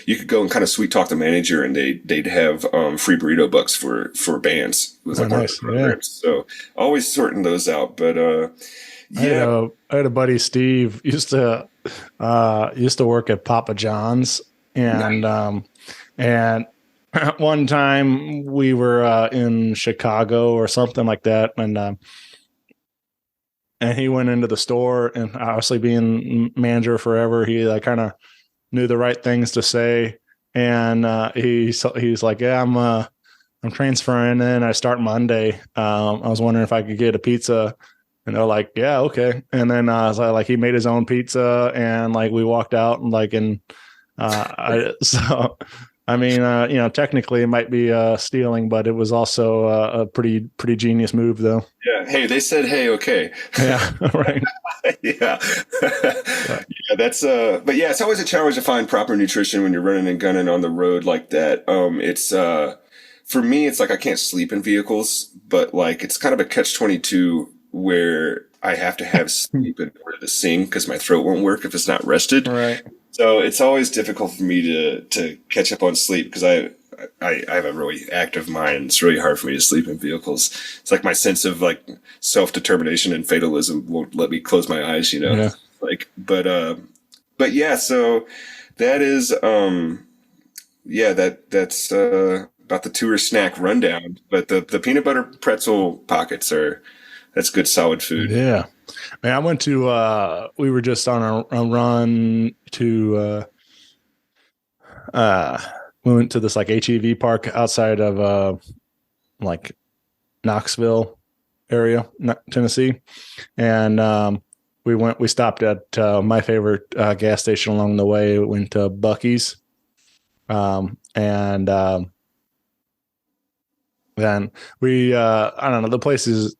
you could go and kind of sweet talk the manager and they'd have free burrito bucks for bands. It was one of the programs. So always sorting those out. But I had a buddy, Steve, used to work at Papa John's, and one time we were in Chicago or something like that, and he went into the store, and obviously being manager forever, he kind of knew the right things to say, and he's like, "Yeah, I'm transferring in. I start Monday. I was wondering if I could get a pizza." And they're like, "Yeah, okay." And then he made his own pizza, and we walked out and technically it might be stealing, but it was also a pretty genius move, though. Yeah. Hey, they said, "Hey, okay." Yeah. Right. Yeah. But it's always a challenge to find proper nutrition when you're running and gunning on the road like that. for me, it's like I can't sleep in vehicles, but like it's kind of a catch-22 where I have to have sleep in order to sing because my throat won't work if it's not rested. Right. So it's always difficult for me to catch up on sleep because I have a really active mind. It's really hard for me to sleep in vehicles. It's like my sense of like self-determination and fatalism won't let me close my eyes, you know? Yeah. Like, but yeah, so that is, that's about the tour snack rundown. But the peanut butter pretzel pockets that's good solid food. Yeah. Man, I went to, we were just on a run to, we went to this like HEV park outside of, like Knoxville area, Tennessee. And, we stopped at, my favorite, gas station along the way. We went to Buc-ee's. Then we, I don't know, the place is,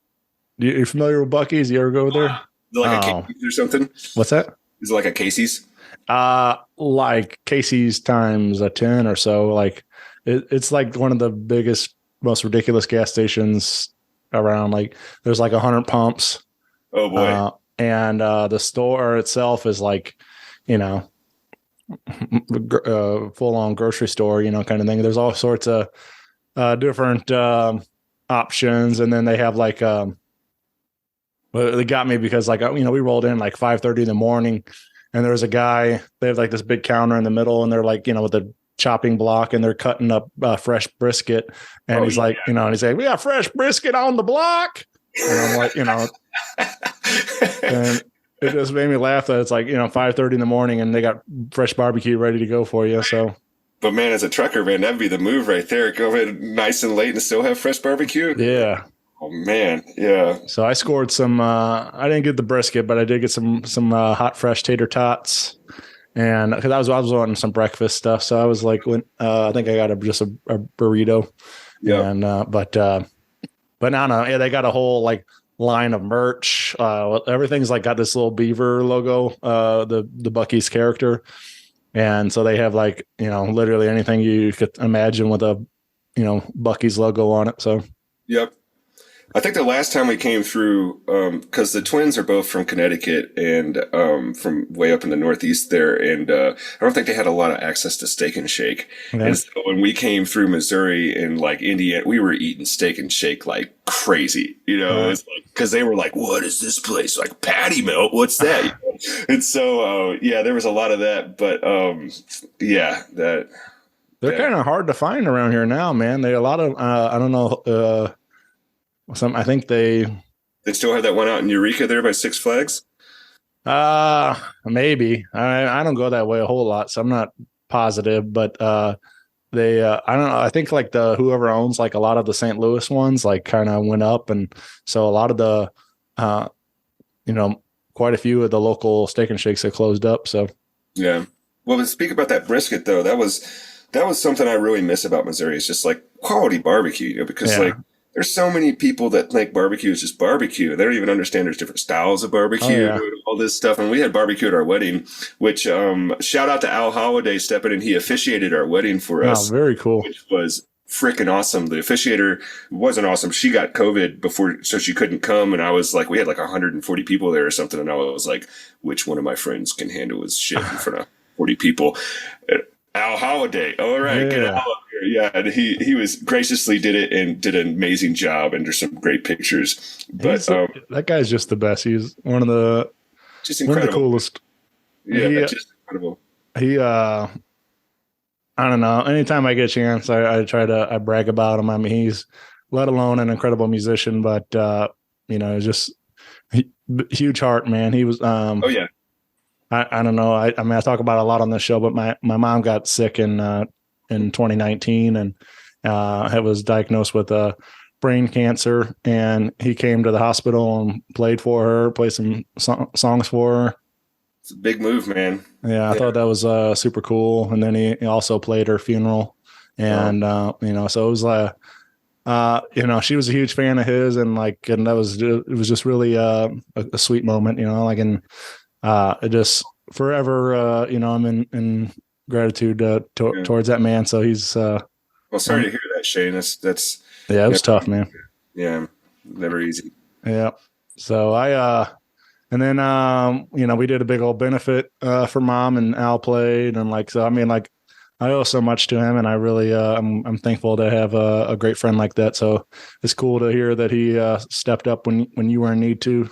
you're familiar with Buc-ee's? You ever go there? Is it like a Casey's or something? What's that? Is it like a Casey's? Like Casey's times a 10 or so. Like it's like one of the biggest, most ridiculous gas stations around. Like there's like 100 pumps. Oh boy. And the store itself is like, you know, full on grocery store, you know, kind of thing. There's all sorts of different options, and then they have like well, they got me because like, you know, we rolled in like 5:30 in the morning, and there was a guy. They have like this big counter in the middle, and they're like, you know, with a chopping block, and they're cutting up fresh brisket, and he's like, you know, and he's like, we got fresh brisket on the block, and I'm like, you know, and it just made me laugh that it's like, you know, 5:30 in the morning, and they got fresh barbecue ready to go for you. So. But man, as a trucker, man, that'd be the move right there. Go in nice and late and still have fresh barbecue. Yeah. Oh man, yeah. So I scored some. I didn't get the brisket, but I did get some hot fresh tater tots, and because I was wanting some breakfast stuff, so I was like, I think I got just a burrito. Yeah. And but no, yeah, they got a whole like line of merch. Everything's like got this little beaver logo, the Buc-ee's character. And so they have like, you know, literally anything you could imagine with a, you know, Buc-ee's logo on it. So, yep. I think the last time we came through, because the twins are both from Connecticut and from way up in the Northeast there, and I don't think they had a lot of access to Steak and Shake. Okay. And so when we came through Missouri and like Indiana, we were eating Steak and Shake like crazy, you know, it's like, because they were like, "What is this place? Like patty melt? What's that?" You know? And so, yeah, there was a lot of that, but yeah, they're kind of hard to find around here now, man. They a lot of I don't know. I think they still have that one out in Eureka there by Six Flags. Maybe I don't go that way a whole lot, so I'm not positive. But they I don't know. I think like whoever owns like a lot of the St. Louis ones like kind of went up, and so a lot of the you know, quite a few of the local Steak and Shakes have closed up. So yeah. Well, to speak about that brisket though, that was something I really miss about Missouri. It's just like quality barbecue, you know, because like. There's so many people that think barbecue is just barbecue. They don't even understand there's different styles of barbecue and all this stuff. And we had barbecue at our wedding, which shout out to Al Holliday stepping in. He officiated our wedding for us. Oh, very cool. Which was freaking awesome. The officiator wasn't awesome. She got COVID before, so she couldn't come. And I was like, we had like 140 people there or something. And I was like, which one of my friends can handle his shit in front of 40 people? Al Holliday. All right, get out of here. Yeah, and he was graciously did it and did an amazing job, and there's some great pictures. But that guy's just the best. He's one of the coolest. Yeah, just incredible. I don't know. Anytime I get a chance, I brag about him. I mean, he's let alone an incredible musician, but you know, just huge heart, man. He was. Oh yeah. I don't know. I mean, I talk about it a lot on this show, but my mom got sick in 2019 and was diagnosed with brain cancer, and he came to the hospital and played some songs for her. It's a big move, man. Yeah, I thought that was super cool. And then he also played her funeral, and you know, so it was you know, she was a huge fan of his, and it was just really a sweet moment, you know, like, and it just forever, you know, I'm in gratitude towards that man. So he's well, sorry to hear that. Shane. That's Yeah, it was tough, man. yeah, never easy. Yeah. So and then we did a big old benefit for mom, and Al played, and so I mean, I owe so much to him, and I really I'm thankful to have a great friend like that. So it's cool to hear that he stepped up when you were in need too.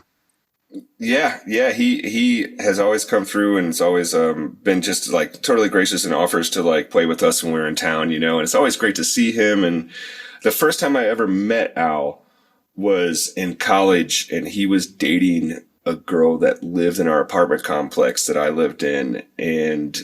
Yeah, he has always come through, and it's always been just like totally gracious and offers to like play with us when we're in town, and it's always great to see him. And the first time I ever met Al was in college, and he was dating a girl that lived in our apartment complex that I lived in, and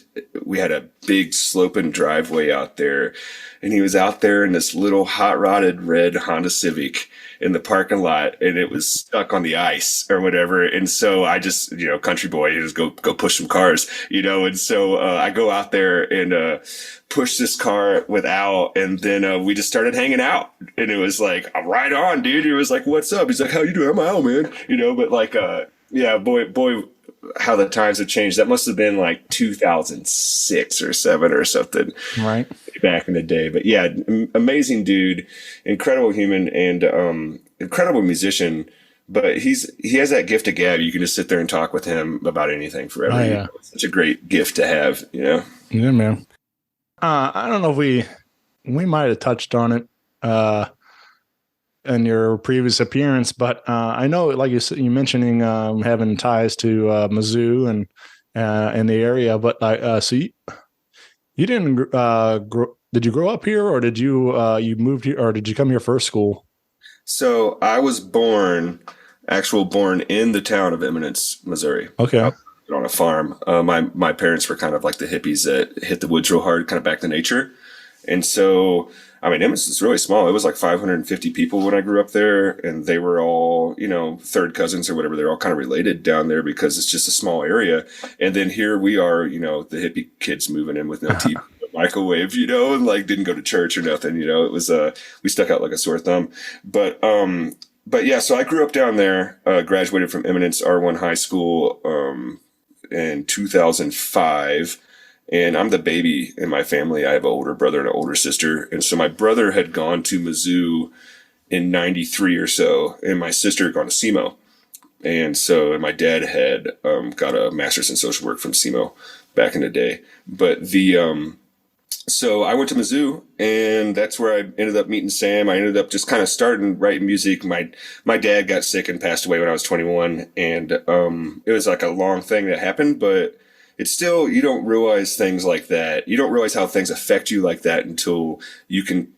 we had a big sloping driveway out there, and he was out there in this little hot rodded red Honda Civic in the parking lot, and it was stuck on the ice or whatever. And so I just, country boy, you just go push some cars, and so I go out there and push this car with Al, and then we just started hanging out, and it was like, right on, dude. He was like, what's up? He's like, how you doing? I'm Al, man. But yeah, boy, how the times have changed. That must have been like 2006 or 7 or something, right back in the day. But yeah, amazing dude, incredible human, and incredible musician. But he has that gift of gab. You can just sit there and talk with him about anything forever. Oh, yeah. It's such a great gift to have, Yeah, man. I don't know if we might have touched on it in your previous appearance, but I know, like you mentioning having ties to Mizzou and in the area, but so you didn't did you grow up here, or did you moved here, or did you come here for school? So I was born in the town of Eminence, Missouri. Okay. On a farm. My parents were kind of like the hippies that hit the woods real hard, kind of back to nature. And so, I mean, Eminence is really small. It was like 550 people when I grew up there, and they were all, third cousins or whatever. They're all kind of related down there because it's just a small area. And then here we are, the hippie kids moving in with no TV, no microwave, and like didn't go to church or nothing. It was we stuck out like a sore thumb. But yeah, so I grew up down there. Graduated from Eminence R1 High School in 2005. And I'm the baby in my family. I have an older brother and an older sister. And so my brother had gone to Mizzou in 93 or so, and my sister had gone to SEMO. And my dad had got a master's in social work from SEMO back in the day. But so I went to Mizzou, and that's where I ended up meeting Sam. I ended up just kind of starting writing music. My dad got sick and passed away when I was 21. And it was like a long thing that happened, but it's still, you don't realize things like that. You don't realize how things affect you like that until you can,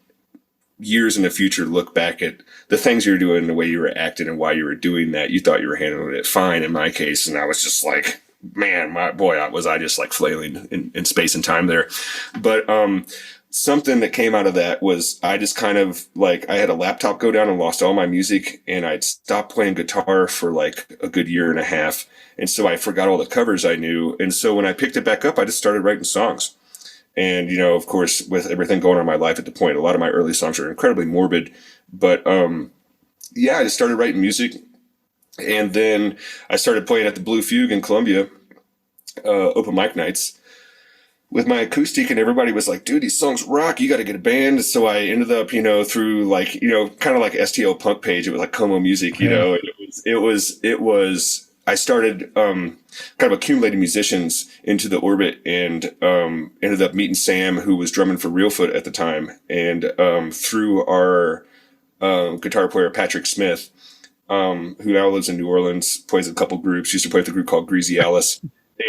years in the future, look back at the things you were doing, the way you were acting, and why you were doing that. You thought you were handling it fine in my case, and I was just like, man, was I just like flailing in space and time there. But something that came out of that was I just kind of like, I had a laptop go down and lost all my music, and I'd stopped playing guitar for like a good year and a half. And so I forgot all the covers I knew. And so when I picked it back up, I just started writing songs. And, of course, with everything going on in my life at the point, a lot of my early songs are incredibly morbid. But yeah, I just started writing music. And then I started playing at the Blue Fugue in Columbia, open mic nights with my acoustic, and everybody was like, dude, these songs rock. You got to get a band. So I ended up, through like, kind of like STL punk page. It was like Como Music, it was, I started kind of accumulating musicians into the orbit, and ended up meeting Sam, who was drumming for Reelfoot at the time. And through our guitar player, Patrick Smith, who now lives in New Orleans, plays a couple groups, used to play with a group called Greasy Alice.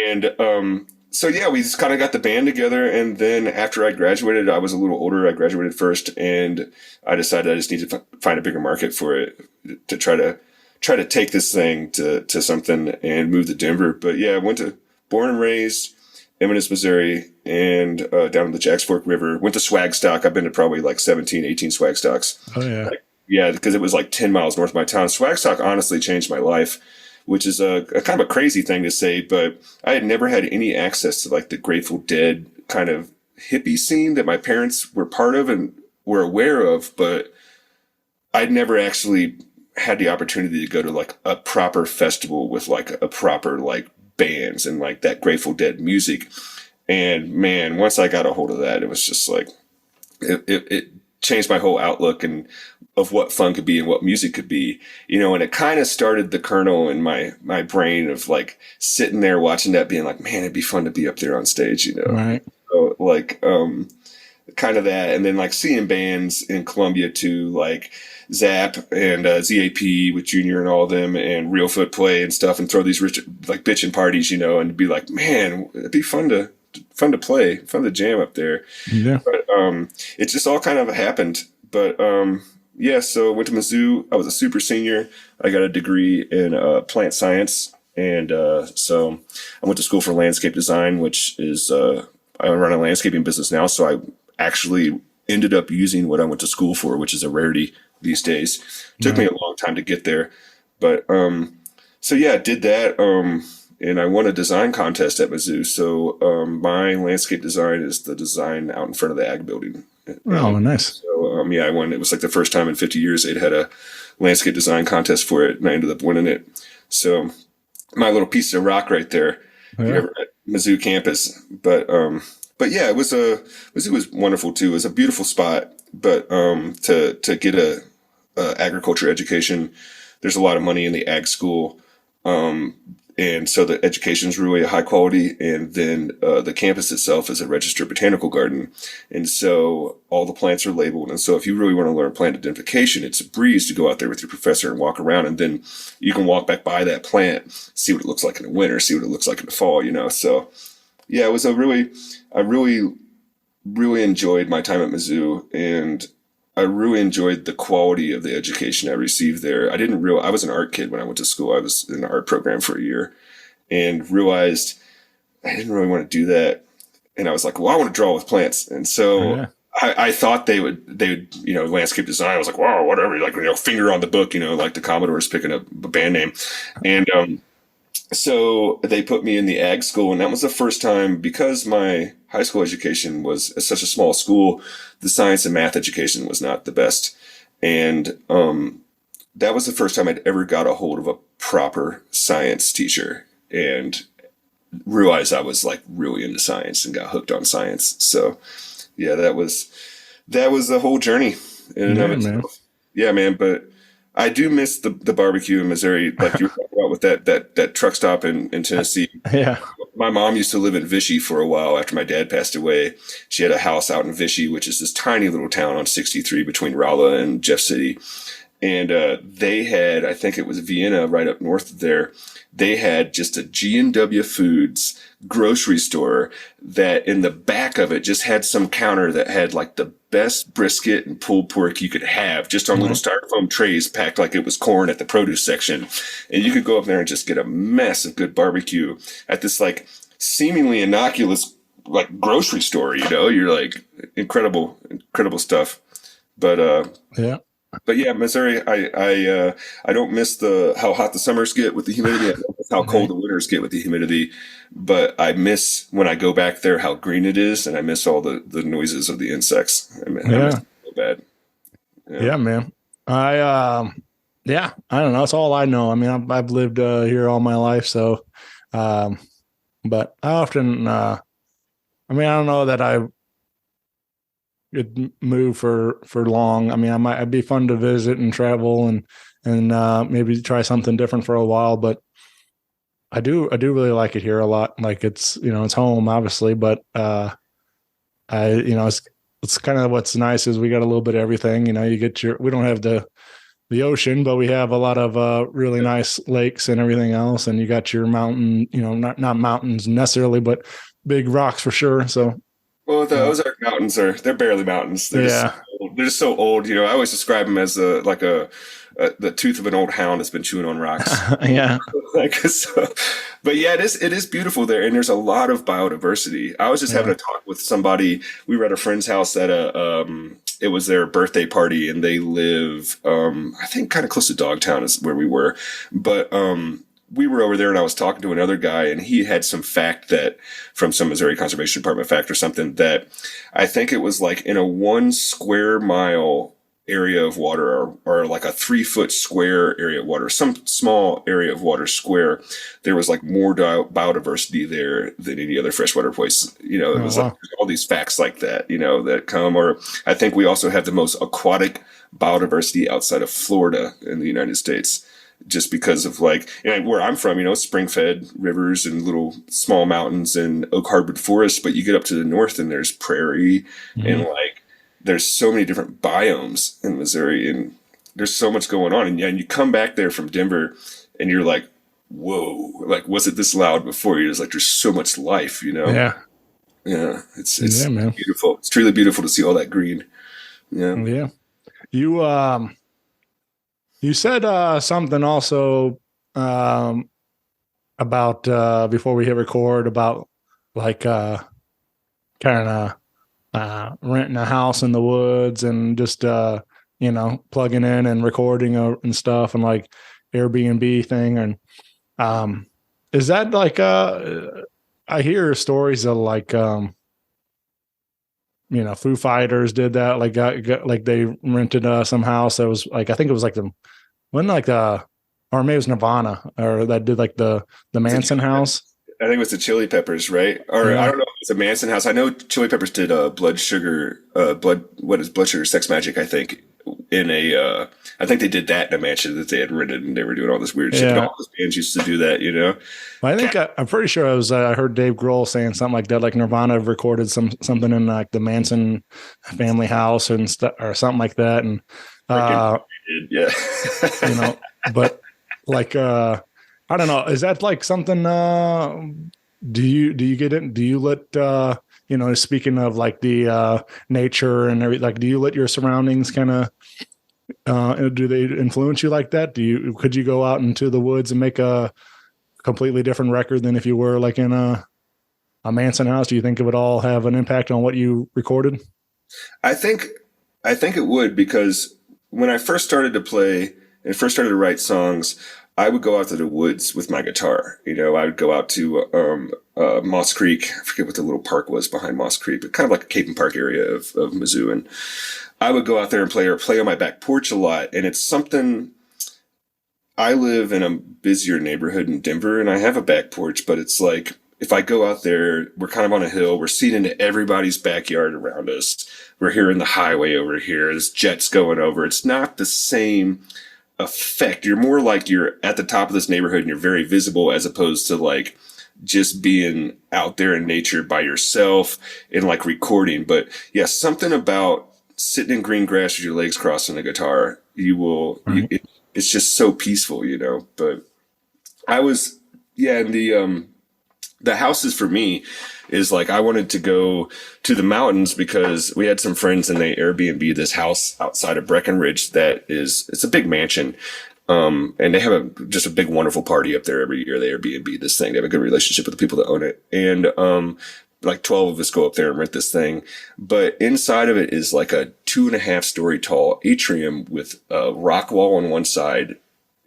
And so, yeah, we just kind of got the band together. And then after I graduated, I was a little older. I graduated first, and I decided I just needed to find a bigger market for it to try to take this thing to something and move to Denver. But yeah, I born and raised Eminence, Missouri, and down in the Jacks Fork River. Went to Swagstock. I've been to probably like 17, 18 Swagstocks. Oh, yeah. Yeah, because it was like 10 miles north of my town. Swagstock honestly changed my life, which is a kind of a crazy thing to say, but I had never had any access to like the Grateful Dead kind of hippie scene that my parents were part of and were aware of, but I'd never actually had the opportunity to go to like a proper festival with like a proper like bands and like that Grateful Dead music. And man, once I got a hold of that, it was just like, it changed my whole outlook and of what fun could be and what music could be, and it kind of started the kernel in my brain of like sitting there watching that being like, man, it'd be fun to be up there on stage. Right. So like, kind of that. And then like seeing bands in Columbia too, like Zap and ZAP with Junior and all of them and Real Foot Play and stuff, and throw these rich, like bitchin' parties, and be like, man, it'd be fun to play, fun to jam up there. Yeah. But it just all kind of happened. But yeah, so went to Mizzou. I was a super senior. I got a degree in plant science. And so I went to school for landscape design, which is I run a landscaping business now. So I actually ended up using what I went to school for, which is a rarity these days. It took me a long time to get there. But so yeah, I did that. And I won a design contest at Mizzou. So my landscape design is the design out in front of the ag building. Oh, nice. So yeah, I won. It was like the first time in 50 years they'd had a landscape design contest for it, and I ended up winning it. So my little piece of rock right there, if you're ever at Mizzou campus. But yeah, it was wonderful too. It was a beautiful spot, but to get a agriculture education, there's a lot of money in the ag school. And so the education is really high quality. And then the campus itself is a registered botanical garden. And so all the plants are labeled. And so if you really want to learn plant identification, it's a breeze to go out there with your professor and walk around. And then you can walk back by that plant, see what it looks like in the winter, see what it looks like in the fall, So yeah, it was I really, really enjoyed my time at Mizzou. And I really enjoyed the quality of the education I received there. I was an art kid when I went to school. I was in an art program for a year and realized I didn't really want to do that. And I was like, well, I want to draw with plants. And so I thought they would, landscape design. I was like, wow, whatever, like, finger on the book, like the Commodores picking up a band name. And, so they put me in the ag school, and that was the first time, because my high school education was at such a small school, the science and math education was not the best. And that was the first time I'd ever got a hold of a proper science teacher and realized I was like really into science and got hooked on science. So yeah, that was the whole journey in and of itself. Man. Yeah, man. But I do miss the barbecue in Missouri, like you were talking about with that truck stop in Tennessee. Yeah. My mom used to live in Vichy for a while after my dad passed away. She had a house out in Vichy, which is this tiny little town on 63 between Rolla and Jeff City. And they had, I think it was Vienna right up north of there, they had just a G&W Foods grocery store that in the back of it just had some counter that had like the best brisket and pulled pork you could have, just on little styrofoam trays packed like it was corn at the produce section. And you could go up there and just get a mess of good barbecue at this like seemingly innocuous like grocery store, you're like incredible stuff. But yeah, Missouri, I don't miss how hot the summers get with the humidity. I don't miss how cold the winters get with the humidity. But I miss when I go back there how green it is, and I miss all the noises of the insects. I miss it so bad. Yeah, man. I don't know. It's all I know. I mean, I've lived here all my life, so. But I often, I don't know that I could move for long. I mean, it'd be fun to visit and travel and maybe try something different for a while, but I do really like it here a lot. Like it's home obviously, but it's kind of what's nice is we got a little bit of everything. We don't have the ocean, but we have a lot of really nice lakes and everything else. And you got your mountain, not mountains necessarily, but big rocks for sure. So. Well, the Ozark Mountains they're barely mountains. They're just so old. I always describe them as the tooth of an old hound that's been chewing on rocks. Yeah. But yeah, it is beautiful there. And there's a lot of biodiversity. I was just having a talk with somebody. We were at a friend's house at it was their birthday party, and they live, I think kind of close to Dogtown is where we were. But, we were over there and I was talking to another guy, and he had some fact that from some Missouri Conservation Department fact or something that I think it was like in a 1 square mile area of water or like a 3-foot square area of water, some small area of water square, there was like more biodiversity there than any other freshwater place. It was like all these facts like that, that come, or I think we also have the most aquatic biodiversity outside of Florida in the United States, just because of like, where I'm from, spring-fed rivers and little small mountains and oak hardwood forests, but you get up to the north and there's prairie and like there's so many different biomes in Missouri, and there's so much going on. And you come back there from Denver and you're like, whoa, like, was it this loud before? You're just like, there's so much life, Yeah. Yeah. It's man. Beautiful. It's truly beautiful to see all that green. Yeah. Yeah. You said something also about before we hit record about like kind of renting a house in the woods and just plugging in and recording and stuff, and like Airbnb thing. And is that like I hear stories of like Foo Fighters did that, like like they rented some house that was like, I think it was like or maybe it was Nirvana, or that did like the Manson house. I think it was the Chili Peppers, right? Or I don't know if it's a Manson house. I know Chili Peppers did Blood Sugar Sex Magic, I think, I think they did that in a mansion that they had rented, and they were doing all this weird shit. All those bands used to do that, Well, I think I'm pretty sure I heard Dave Grohl saying something like that, like Nirvana recorded something in like the Manson family house and stuff, or something like that. And yeah, but like I don't know, is that like something? Do you get it? Do you let speaking of like the nature and everything, like, do you let your surroundings kind of do they influence you like that? Could you go out into the woods and make a completely different record than if you were like in a Manson house? Do you think it would all have an impact on what you recorded? I think it would, because when I first started to play and first started to write songs, I would go out to the woods with my guitar. I would go out to Moss Creek. I forget what the little park was behind Moss Creek, but kind of like a Capen Park area of Mizzou. And I would go out there and play on my back porch a lot. And it's something, I live in a busier neighborhood in Denver and I have a back porch, but it's like, if I go out there, we're kind of on a hill, we're seeing into everybody's backyard around us. We're hearing the highway over here. There's jets going over. It's not the same effect. You're more like you're at the top of this neighborhood and you're very visible, as opposed to like just being out there in nature by yourself and like recording. But yeah, something about sitting in green grass with your legs crossed on a guitar, it's just so peaceful, But I was, and the houses for me is like, I wanted to go to the mountains because we had some friends and they Airbnb this house outside of Breckenridge it's a big mansion. And they have just a big, wonderful party up there every year. They Airbnb this thing. They have a good relationship with the people that own it. And, like 12 of us go up there and rent this thing. But inside of it is like a 2.5 story tall atrium with a rock wall on one side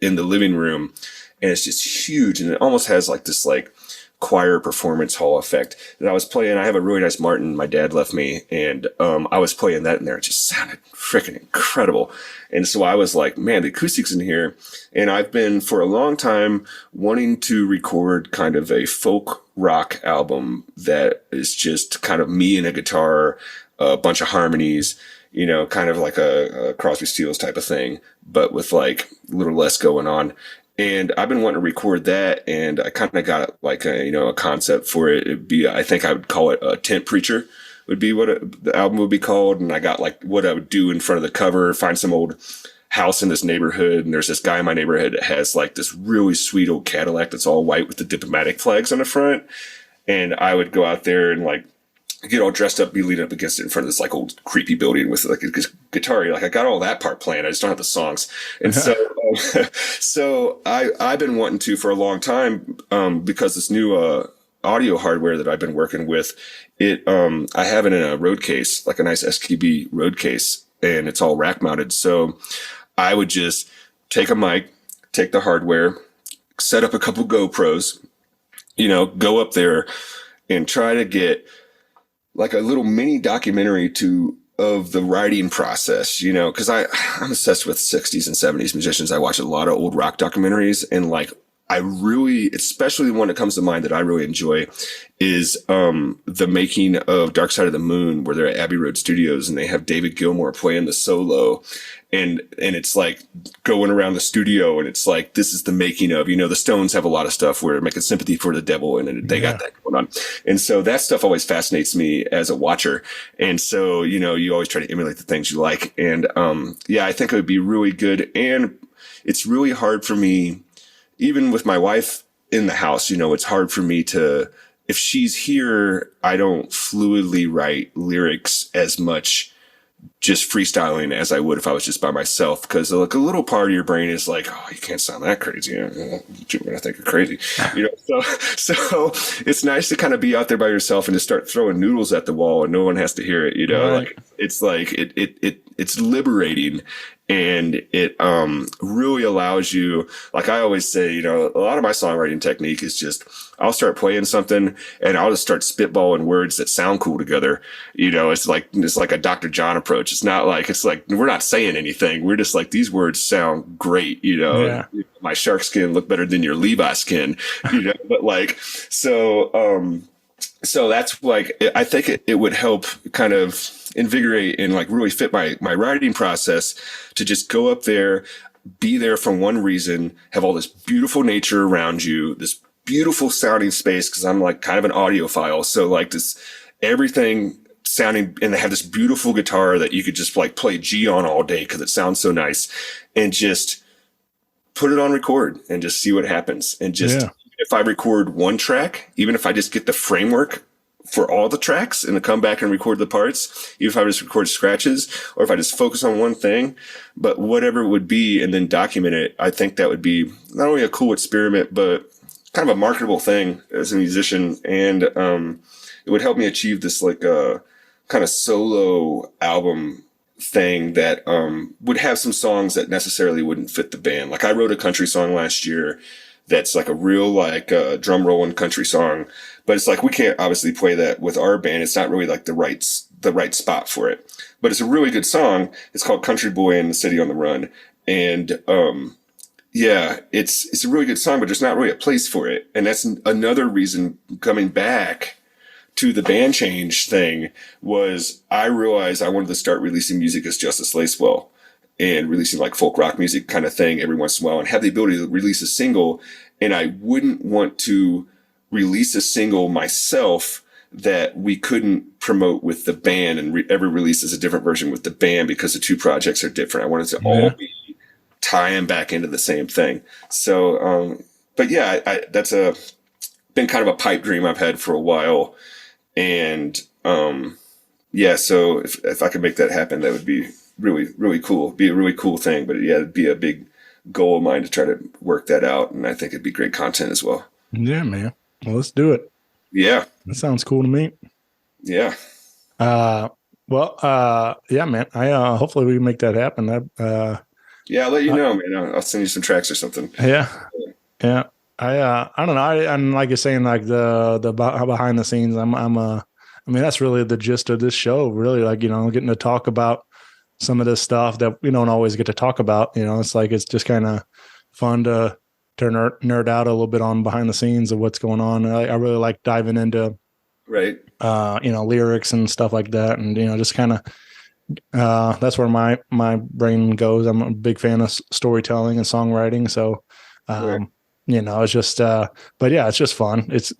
in the living room. And it's just huge. And it almost has like this like choir performance hall effect that I was playing. I have a really nice Martin my dad left me, and I was playing that in there. It just sounded freaking incredible. And so I was like, man, the acoustics in here. And I've been for a long time wanting to record kind of a folk rock album that is just kind of me and a guitar, a bunch of harmonies, kind of like a Crosby, Stills type of thing, but with like a little less going on. And I've been wanting to record that, and I kind of got like a concept for it. It'd be, I think I would call it a Tent Preacher would be what the album would be called. And I got like what I would do in front of the cover, find some old house in this neighborhood. And there's this guy in my neighborhood that has like this really sweet old Cadillac that's all white with the diplomatic flags on the front. And I would go out there and like get all dressed up, be leaning up against it in front of this like old creepy building with like a guitar. Like I got all that part planned. I just don't have the songs. And so I've been wanting to for a long time, because this new, audio hardware that I've been working with, I have it in a road case, like a nice SKB road case, and it's all rack mounted. So I would just take a mic, take the hardware, set up a couple GoPros, go up there and try to get like a little mini documentary to of the writing process, you know, because I'm obsessed with 60s and 70s musicians. I watch a lot of old rock documentaries, and like I really, especially the one that comes to mind that I really enjoy is the making of Dark Side of the Moon, where they're at Abbey Road Studios and they have David Gilmour playing the solo. And it's like going around the studio, and it's like, this is the making of, you know, the Stones have a lot of stuff where making Sympathy for the Devil, and they got that going on. And so that stuff always fascinates me as a watcher. And so, you know, you always try to emulate the things you like. And I think it would be really good. And it's really hard for me, even with my wife in the house, you know, it's hard for me to, if she's here, I don't fluidly write lyrics as much just freestyling as I would if I was just by myself. Because like a little part of your brain is like, oh, you can't sound that crazy. You know, you're gonna think you're crazy. You know, so it's nice to kind of be out there by yourself and just start throwing noodles at the wall and no one has to hear it. You know, right. like it's liberating. And it really allows you, like I always say, you know, a lot of my songwriting technique is just, I'll start playing something and I'll just start spitballing words that sound cool together. You know, it's like a Dr. John approach. It's like, we're not saying anything. We're just like, these words sound great. You know, yeah. My shark skin look better than your Levi skin, you know, but like, so that's like, I think it would help kind of invigorate and like really fit my writing process to just go up there, be there for one reason, have all this beautiful nature around you, this beautiful sounding space. Cause I'm like kind of an audiophile. So like this, everything sounding, and they have this beautiful guitar that you could just like play G on all day cause it sounds so nice, and just put it on record and just see what happens. And just, if I record one track, even if I just get the framework for all the tracks and to come back and record the parts, even if I just record scratches or if I just focus on one thing, but whatever it would be and then document it, I think that would be not only a cool experiment, but kind of a marketable thing as a musician. And it would help me achieve this like kind of solo album thing that would have some songs that necessarily wouldn't fit the band. Like I wrote a country song last year that's like a real like drum rolling country song, but it's like we can't obviously play that with our band. It's not really like the right spot for it, but it's a really good song. It's called Country Boy in the City on the Run, and it's a really good song, but there's not really a place for it. And that's another reason coming back to the band change thing was I realized I wanted to start releasing music as Justus Lacewell and releasing like folk rock music kind of thing every once in a while and have the ability to release a single. And I wouldn't want to release a single myself that we couldn't promote with the band and every release is a different version with the band because the two projects are different. I wanted to all be tying back into the same thing. So, but yeah, that's been kind of a pipe dream I've had for a while. And, so if I could make that happen, that would be really, really cool. Be a really cool thing, but yeah, it'd be a big goal of mine to try to work that out. And I think it'd be great content as well. Yeah, man. Well, let's do it. Yeah. That sounds cool to me. Yeah. Man. Hopefully we can make that happen. I'll let you know, man. I'll send you some tracks or something. Yeah. I don't know. And like you're saying, like the behind the scenes, that's really the gist of this show, really, like, you know, getting to talk about some of this stuff that we don't always get to talk about. You know, it's like, it's just kind of fun to nerd out a little bit on behind the scenes of what's going on. I really like diving into, lyrics and stuff like that. And, you know, just kind of, that's where my brain goes. I'm a big fan of storytelling and songwriting. So, it's just, but yeah, it's just fun. It's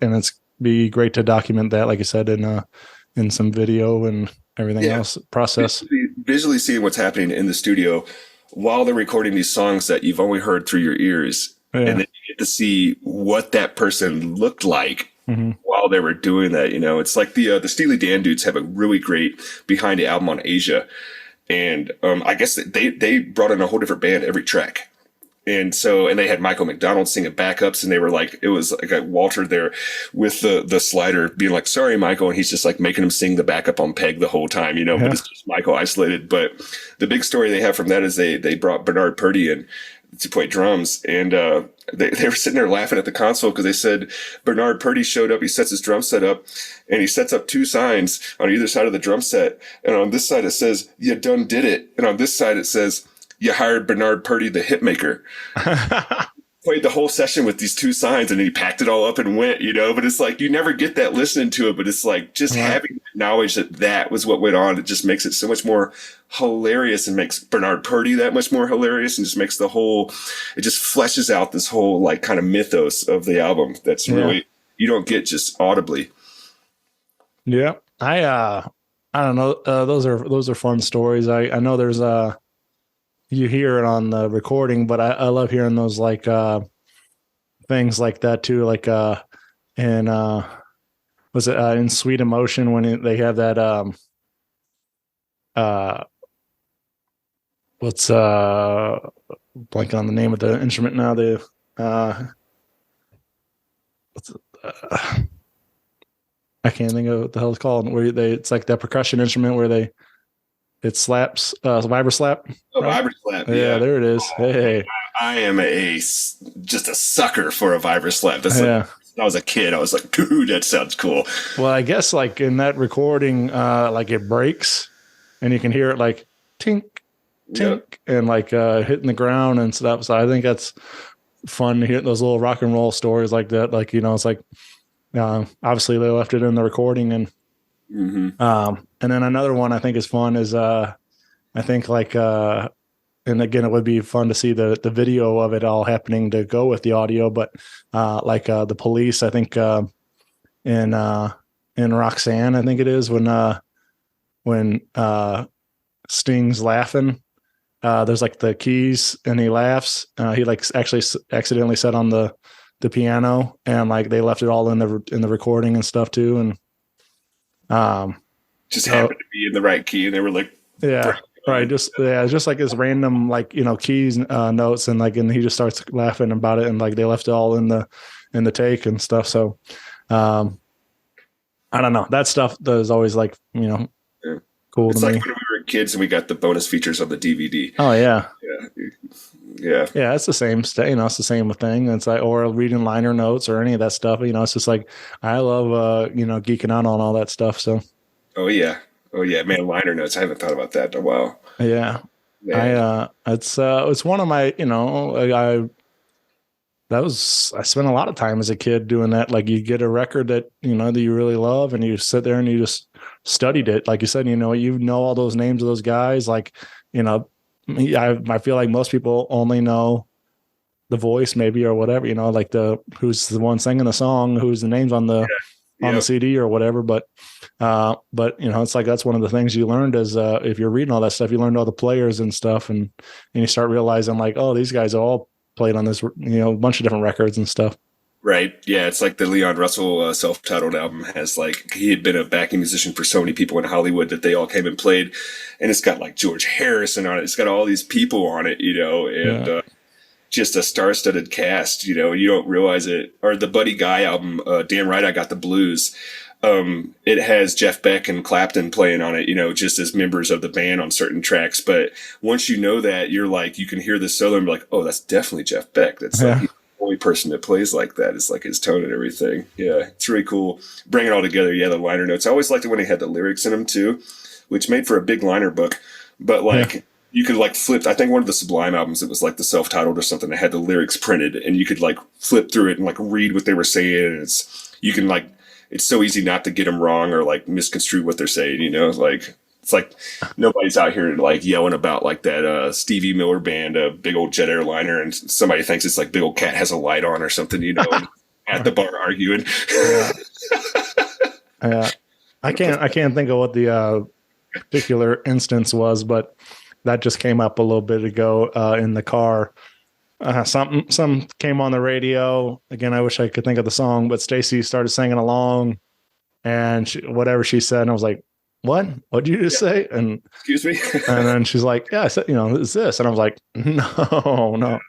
be great to document that, like I said, in some video and everything else process. Visually seeing what's happening in the studio while they're recording these songs that you've only heard through your ears. Yeah. And then you get to see what that person looked like while they were doing that. You know, it's like the Steely Dan dudes have a really great behind the album on Asia. And I guess they brought in a whole different band every track. And they had Michael McDonald singing backups, and they were like, it was like Walter there with the slider being like, sorry, Michael. And he's just like making him sing the backup on Peg the whole time, you know, but it's just Michael isolated. But the big story they have from that is they brought Bernard Purdie in, to play drums, and they were sitting there laughing at the console because they said Bernard Purdy showed up. He sets his drum set up, and he sets up 2 signs on either side of the drum set. And on this side it says "You done did it," and on this side it says "You hired Bernard Purdy, the hitmaker." Played the whole session with these 2 signs, and he packed it all up and went, but it's like, you never get that listening to it, but it's like just having knowledge that was what went on. It just makes it so much more hilarious and makes Bernard Purdy that much more hilarious, and just makes it just fleshes out this whole like kind of mythos of the album. That's really, you don't get just audibly. Yeah. I don't know. Those are fun stories. I know there's you hear it on the recording, but I love hearing those like things like that too. Like in was it in Sweet Emotion when they have that what's blanking on the name of the instrument now. I can't think of what the hell it's called. Where it's like that percussion instrument where it slaps, vibra slap. Oh, right? Vibra slap. Yeah, there it is. Hey, I am just a sucker for a vibra slap. That's when I was a kid. I was like, dude, that sounds cool. Well, I guess like in that recording, like it breaks, and you can hear it like tink, tink, and like hitting the ground and stuff. So I think that's fun to hear those little rock and roll stories like that. Like it's like obviously they left it in the recording and. Mm-hmm. And then another one I think is fun is I think like and again it would be fun to see the video of it all happening to go with the audio, but like the Police, I think in Roxanne, I think it is when Sting's laughing, there's like the keys and he laughs, he like actually accidentally set on the piano, and like they left it all in the recording and stuff too, and just happened to be in the right key, and they were like, right, just like this random like keys notes, and he just starts laughing about it, and like they left it all in the take and stuff. So I don't know, that stuff is always like cool. It's to like me. when we were kids and we got the bonus features on the DVD. Oh yeah. Yeah, it's the same. It's the same thing. It's like, or reading liner notes or any of that stuff. It's just like I love geeking out on all that stuff. So. Oh yeah, man, liner notes. I haven't thought about that in a while. Yeah, man. It's one of my I spent a lot of time as a kid doing that. Like you get a record that that you really love, and you sit there and you just studied it. Like you said, you know all those names of those guys. Like I feel like most people only know the voice maybe or whatever, like who's the one singing the song, who's the names on the on the CD or whatever. But it's like that's one of the things you learned is if you're reading all that stuff, you learned all the players and stuff, and you start realizing like, oh, these guys all played on this, a bunch of different records and stuff. Right. Yeah. It's like the Leon Russell self-titled album has like, he had been a backing musician for so many people in Hollywood that they all came and played, and it's got like George Harrison on it. It's got all these people on it, and just a star-studded cast, you don't realize it. Or the Buddy Guy album, Damn Right I Got the Blues. It has Jeff Beck and Clapton playing on it, just as members of the band on certain tracks. But once you know that, you're like, you can hear the solo and be like, oh, that's definitely Jeff Beck. That's like, he's the only person that plays like that. It's like his tone and everything. Yeah, it's really cool. Bring it all together. Yeah, the liner notes. I always liked it when they had the lyrics in them too, which made for a big liner book. But like, you could like flip. I think one of the Sublime albums, it was like the self-titled or something that had the lyrics printed, and you could like flip through it and like read what they were saying. And it's so easy not to get them wrong or like misconstrue what they're saying. Like it's like nobody's out here like yelling about like that Stevie Miller Band, a big old jet airliner, and somebody thinks it's like Big Old Cat Has a Light On or something. At the bar arguing. I can't think of what the particular instance was, but that just came up a little bit ago in the car. Some came on the radio. Again, I wish I could think of the song, but Stacy started singing along, and whatever she said, and I was like, "What? What'd you just say?" And excuse me. And then she's like, "Yeah, I said, it's this," and I was like, "No."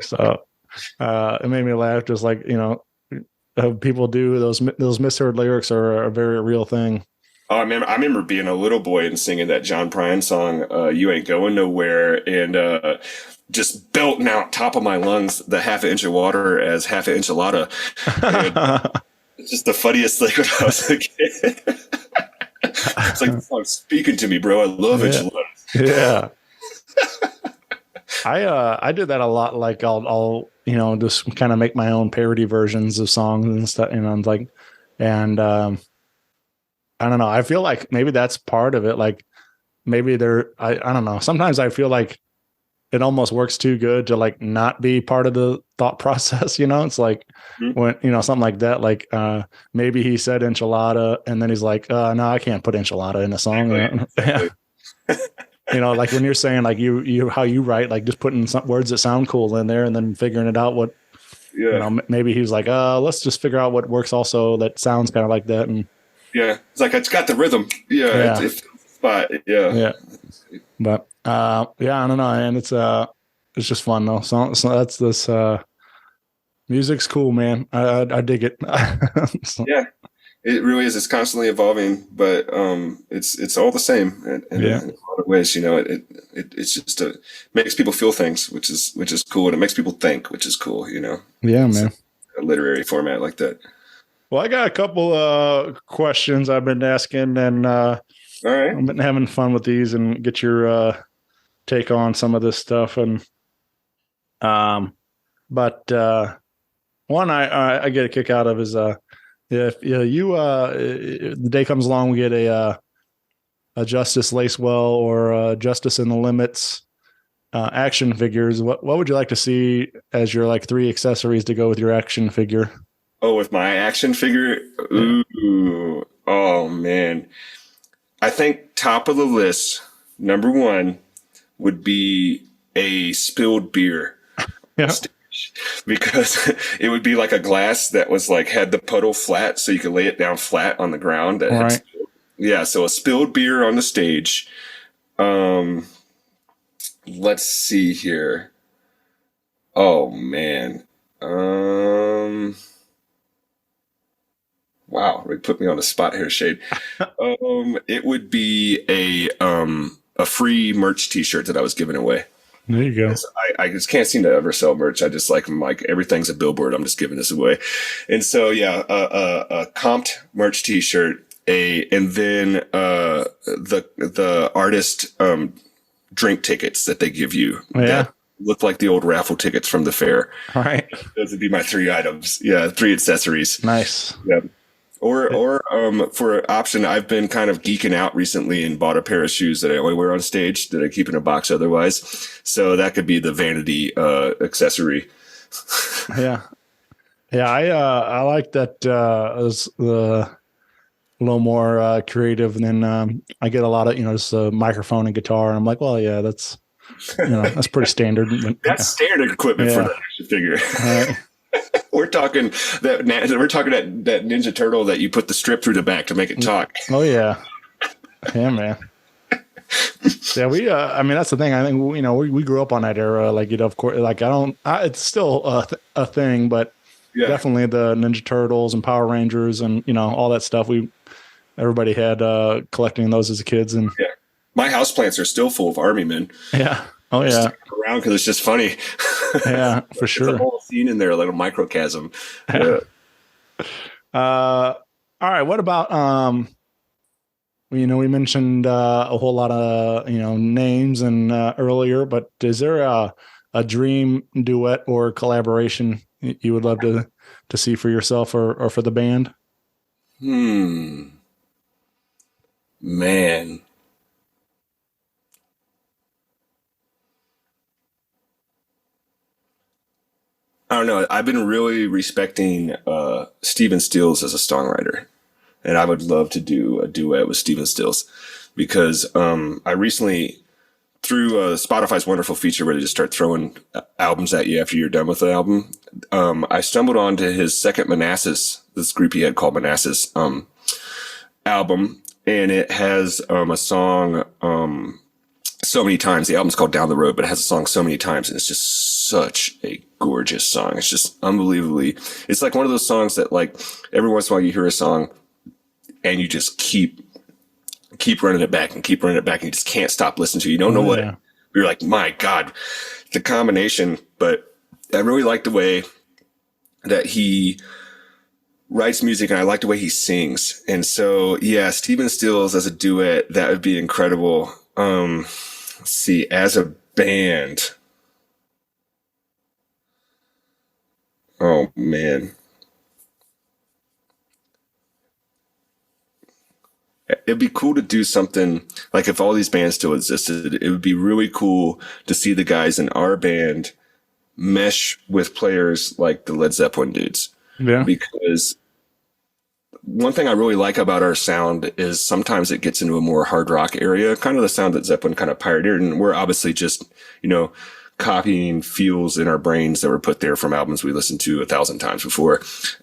So it made me laugh. Just like people do, those misheard lyrics are a very real thing. I remember being a little boy and singing that John Prine song, "You Ain't Going Nowhere," and just belting out top of my lungs the half an inch of water as half an enchilada. It's just the funniest thing when I was a kid. It's like the song's speaking to me, bro. I love enchiladas. Yeah. I did that a lot. Like I'll just kind of make my own parody versions of songs and stuff. And I'm like, and I don't know. I feel like maybe that's part of it. Like maybe I don't know. Sometimes I feel like it almost works too good to like not be part of the thought process. It's like when, something like that, like maybe he said enchilada and then he's like, no, I can't put enchilada in a song. Exactly. Like when you're saying like you how you write, like just putting some words that sound cool in there and then figuring it out what, maybe he was like, let's just figure out what works also that sounds kind of like that. And yeah, it's like, it's got the rhythm. Yeah. It's spot. Yeah. But I don't know. And it's just fun though. So that's this, music's cool, man. I dig it. Yeah, it really is. It's constantly evolving, but it's all the same in a lot of ways. It's just makes people feel things, which is cool, and it makes people think, which is cool. Yeah, it's man. A literary format like that. Well, I got a couple questions I've been asking, and all right, I've been having fun with these, and get your take on some of this stuff, and but one I get a kick out of is if the day comes along, we get a Justus Lacewell or Justice in the Limits action figures. What would you like to see as your like 3 accessories to go with your action figure? Oh, with my action figure? Ooh. Oh man. I think top of the list, number 1 would be a spilled beer. Yeah. Because it would be like a glass that was like had the puddle flat, so you could lay it down flat on the ground. Right. Yeah, so a spilled beer on the stage. Let's see here. Oh man. Wow, they put me on the spot here, Shade. It would be a free merch T-shirt that I was giving away. There you go. I just can't seem to ever sell merch. I just like everything's a billboard. I'm just giving this away. And so, yeah, a comped merch T-shirt, and then the artist drink tickets that they give you. Yeah. That look like the old raffle tickets from the fair. All right. Those would be my 3 items. Yeah, 3 accessories. Nice. Yeah. Or for an option, I've been kind of geeking out recently and bought a pair of shoes that I only wear on stage that I keep in a box otherwise. So that could be the vanity accessory. Yeah. I like that as the a little more creative. And then I get a lot of just a microphone and guitar. And I'm like, well, yeah, that's that's pretty standard. That's standard equipment for the action figure. Right. We're talking that Ninja Turtle that you put the strip through the back to make it talk. Oh yeah, man. Yeah, we. I mean, that's the thing. I think we grew up on that era. Like of course, like it's still a thing, but definitely the Ninja Turtles and Power Rangers and all that stuff. Everybody had collecting those as kids, and my houseplants are still full of army men. Yeah. Oh yeah. Around because it's just funny. Yeah, for sure. There's a whole scene in there, a little microcosm. Yeah. All right. What about we mentioned a whole lot of names and earlier, but is there a dream duet or collaboration you would love to see for yourself or for the band? Man. I don't know. I've been really respecting Stephen Stills as a songwriter, and I would love to do a duet with Stephen Stills because I recently, through Spotify's wonderful feature where they just start throwing albums at you after you're done with the album, I stumbled onto his second Manassas, this group he had called Manassas album, and it has a song So Many Times. The album's called Down the Road, but it has a song So Many Times, and it's just such a gorgeous song. It's just unbelievably. It's like one of those songs that, like, every once in a while you hear a song and you just keep keep running it back and keep running it back, and you just can't stop listening to it. You don't know what you're like, my God, the combination. But I really like the way that he writes music, and I like the way he sings. And so, yeah, Stephen Stills as a duet, that would be incredible. Let's see, as a band. Oh, man. It'd be cool to do something like if all these bands still existed, it would be really cool to see the guys in our band mesh with players like the Led Zeppelin dudes. Yeah. Because one thing I really like about our sound is sometimes it gets into a more hard rock area, kind of the sound that Zeppelin kind of pioneered. And we're obviously just, copying feels in our brains that were put there from albums we listened to 1,000 times before.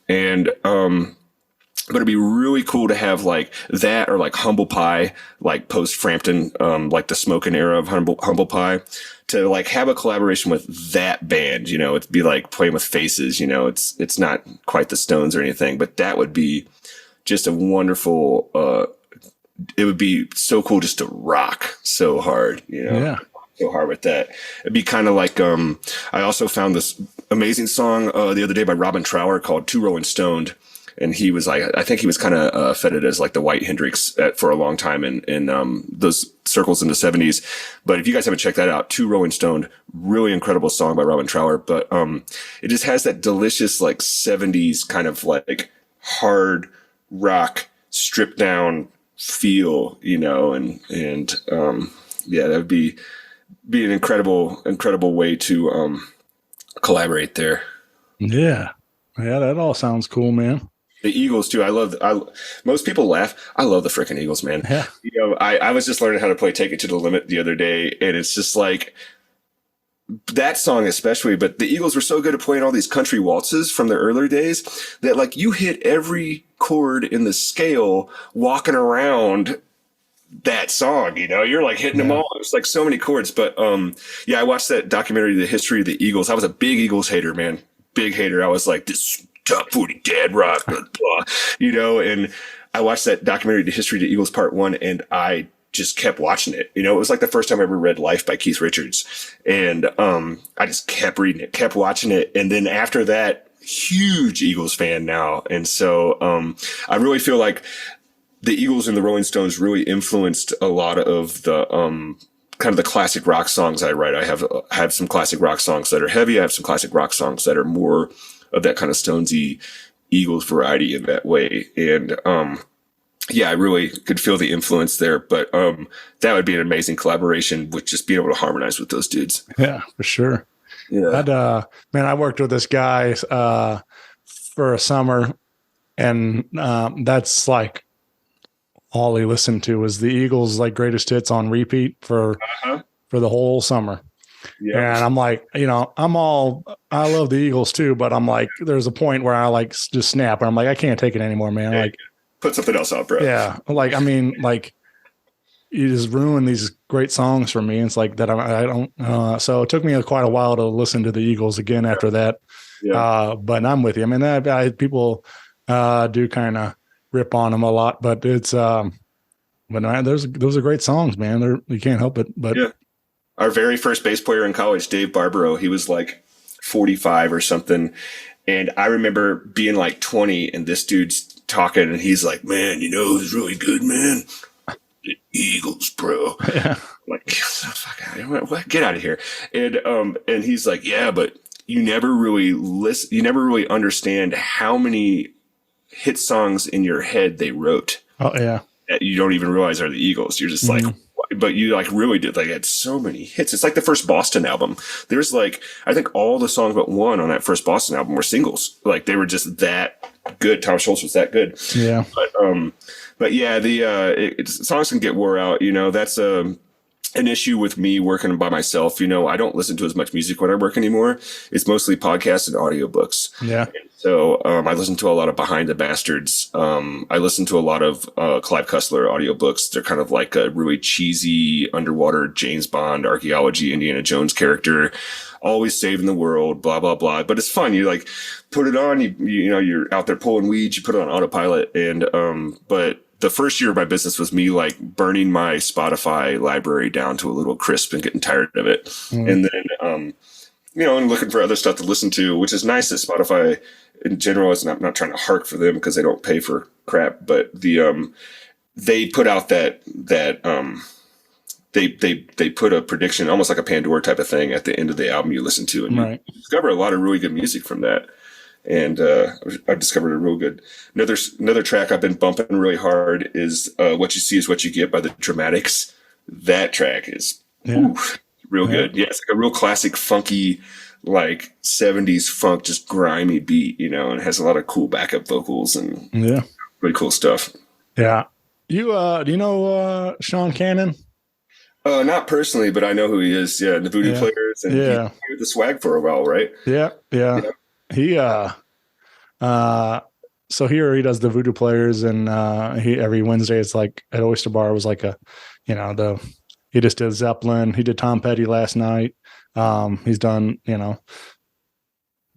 And, but it'd be really cool to have like that, or like Humble Pie, like post Frampton, like the Smoking era of Humble Pie, to like have a collaboration with that band. It'd be like Playing with Faces. It's not quite the Stones or anything, but that would be just a wonderful. It would be so cool just to rock so hard. Yeah. So hard with that. It'd be kind of like I also found this amazing song the other day by Robin Trower called Two Rolling Stoned. And he was like, I think he was kind of feted as like the white Hendrix for a long time in those circles in the 70s. But if you guys haven't checked that out, Two Rolling Stoned, really incredible song by Robin Trower. But it just has that delicious like 70s kind of like hard rock stripped down feel, and yeah, that would be an incredible way to collaborate there. Yeah. Yeah, that all sounds cool, man. The Eagles too. Most people laugh. I love the freaking Eagles, man. Yeah. I was just learning how to play Take It to the Limit the other day, and it's just like that song especially, but the Eagles were so good at playing all these country waltzes from their earlier days that like you hit every chord in the scale walking around that song, you're like hitting them all. It's like so many chords. But I watched that documentary, The History of the Eagles. I was a big Eagles hater, man. Big hater. I was like, this top 40 dad rock, blah, blah, and I watched that documentary, The History of the Eagles Part 1, and I just kept watching it. It was like the first time I ever read Life by Keith Richards. And I just kept reading it, kept watching it. And then after that, huge Eagles fan now. And so I really feel like the Eagles and the Rolling Stones really influenced a lot of the kind of the classic rock songs I write. I have some classic rock songs that are heavy. I have some classic rock songs that are more of that kind of Stonesy Eagles variety in that way. And I really could feel the influence there. But that would be an amazing collaboration with just being able to harmonize with those dudes. Yeah, for sure. Yeah. I worked with this guy for a summer, and that's like all he listened to was the Eagles, like greatest hits on repeat for the whole summer. Yeah. And I'm like, I love the Eagles too, but I'm like, there's a point where I like just snap and I'm like, I can't take it anymore, man. Yeah, like, put something else out, bro. Yeah. Like, I mean, like you just ruined these great songs for me. It's like that. I don't, so it took me quite a while to listen to the Eagles again after that. Yeah. But I'm with you. I mean, people do kind of rip on them a lot, but it's, but those are great songs, man. You can't help it, but yeah. Our very first bass player in college, Dave Barbaro, he was like 45 or something. And I remember being like 20 and this dude's talking and he's like, man, who's really good, man? The Eagles, bro. Yeah. I'm like, get out of here. And he's like, yeah, but you never really listen. You never really understand how many hit songs in your head they wrote. Oh yeah. That you don't even realize are the Eagles. You're just like, but you like really did. Like had so many hits. It's like the first Boston album. There's like, I think all the songs but one on that first Boston album were singles. Like they were just that good. Tom Schultz was that good. Yeah. But yeah, songs can get wore out. That's an issue with me working by myself. I don't listen to as much music when I work anymore. It's mostly podcasts and audiobooks. Yeah. So I listen to a lot of Behind the Bastards. I listen to a lot of Clive Cussler audiobooks. They're kind of like a really cheesy underwater James Bond archaeology Indiana Jones character, always saving the world, blah, blah, blah. But it's fun. You like put it on, you're out there pulling weeds, you put it on autopilot. And but the first year of my business was me like burning my Spotify library down to a little crisp and getting tired of it. And then, and looking for other stuff to listen to, which is nice that Spotify in general is not trying to hark for them because they don't pay for crap, but they put out that they put a prediction, almost like a Pandora type of thing at the end of the album you listen to, and you discover a lot of really good music from that. And I've discovered a real good. Another track I've been bumping really hard is "What You See Is What You Get" by the Dramatics. That track is real good. Yeah, it's like a real classic, funky, like 70s funk, just grimy beat, and it has a lot of cool backup vocals and really cool stuff. Yeah. You do you know Sean Cannon? Not personally, but I know who he is. Yeah, the Voodoo Players, and he had the swag for a while, right? Yeah. He so here he does the Voodoo Players, and he every Wednesday it's like at Oyster Bar was like he just did Zeppelin. He did Tom Petty last night. He's done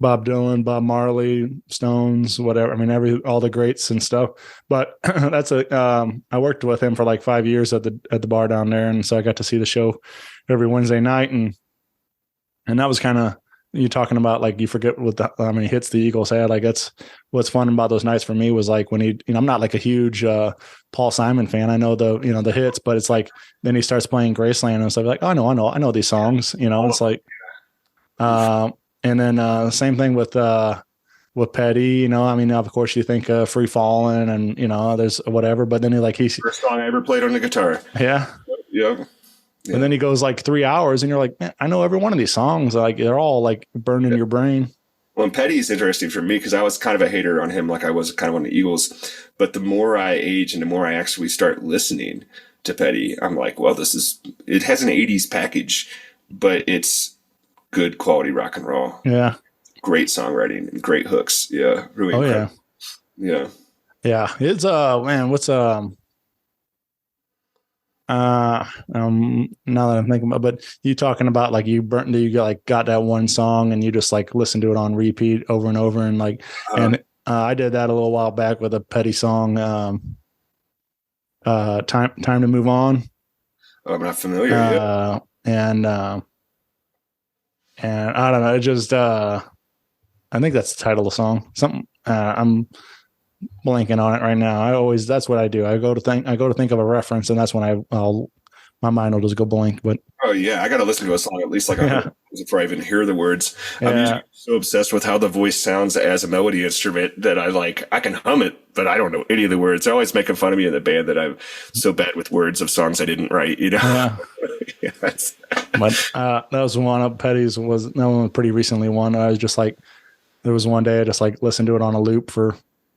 Bob Dylan, Bob Marley, Stones, whatever. I mean, all the greats and stuff. But that's I worked with him for like 5 years at the bar down there, and so I got to see the show every Wednesday night, and that was kind of you talking about like you forget how many hits the Eagles had. Like that's what's fun about those nights for me was like when he, I'm not like a huge Paul Simon fan. I know the hits, but it's like then he starts playing Graceland and stuff like, oh, I know these songs. It's like, and then same thing with Petty. I mean, of course you think Free Fallin' and there's whatever, but then he's first song I ever played on the guitar. Yeah. Yep. And then he goes like 3 hours and you're like, man, I know every one of these songs. Like they're all like burned in your brain. Well, and Petty's interesting for me because I was kind of a hater on him. Like I was kind of on the Eagles, but the more I age and the more I actually start listening to Petty, I'm like, well, it has an 80s package, but it's good quality rock and roll. Yeah. Great songwriting and great hooks. Yeah. Really. Oh incredible. Yeah. Yeah. It's man, what's now that I'm thinking about, but you talking about like you got that one song and you just like listen to it on repeat over and over and like, I did that a little while back with a Petty song, time to Move On. Oh, I'm not familiar. And I don't know. It just, I think that's the title of the song. Something, I'm blanking on it right now. That's what I do. I go to think of a reference, and that's when my mind will just go blank. But oh yeah, I got to listen to a song at least like before I even hear the words. I'm usually so obsessed with how the voice sounds as a melody instrument that I can hum it, but I don't know any of the words. They're always making fun of me in the band that I'm so bad with words of songs I didn't write. Yeah. Yes. But that was one of Petty's. Was that one pretty recently? One I was just like, there was one day I just like listened to it on a loop for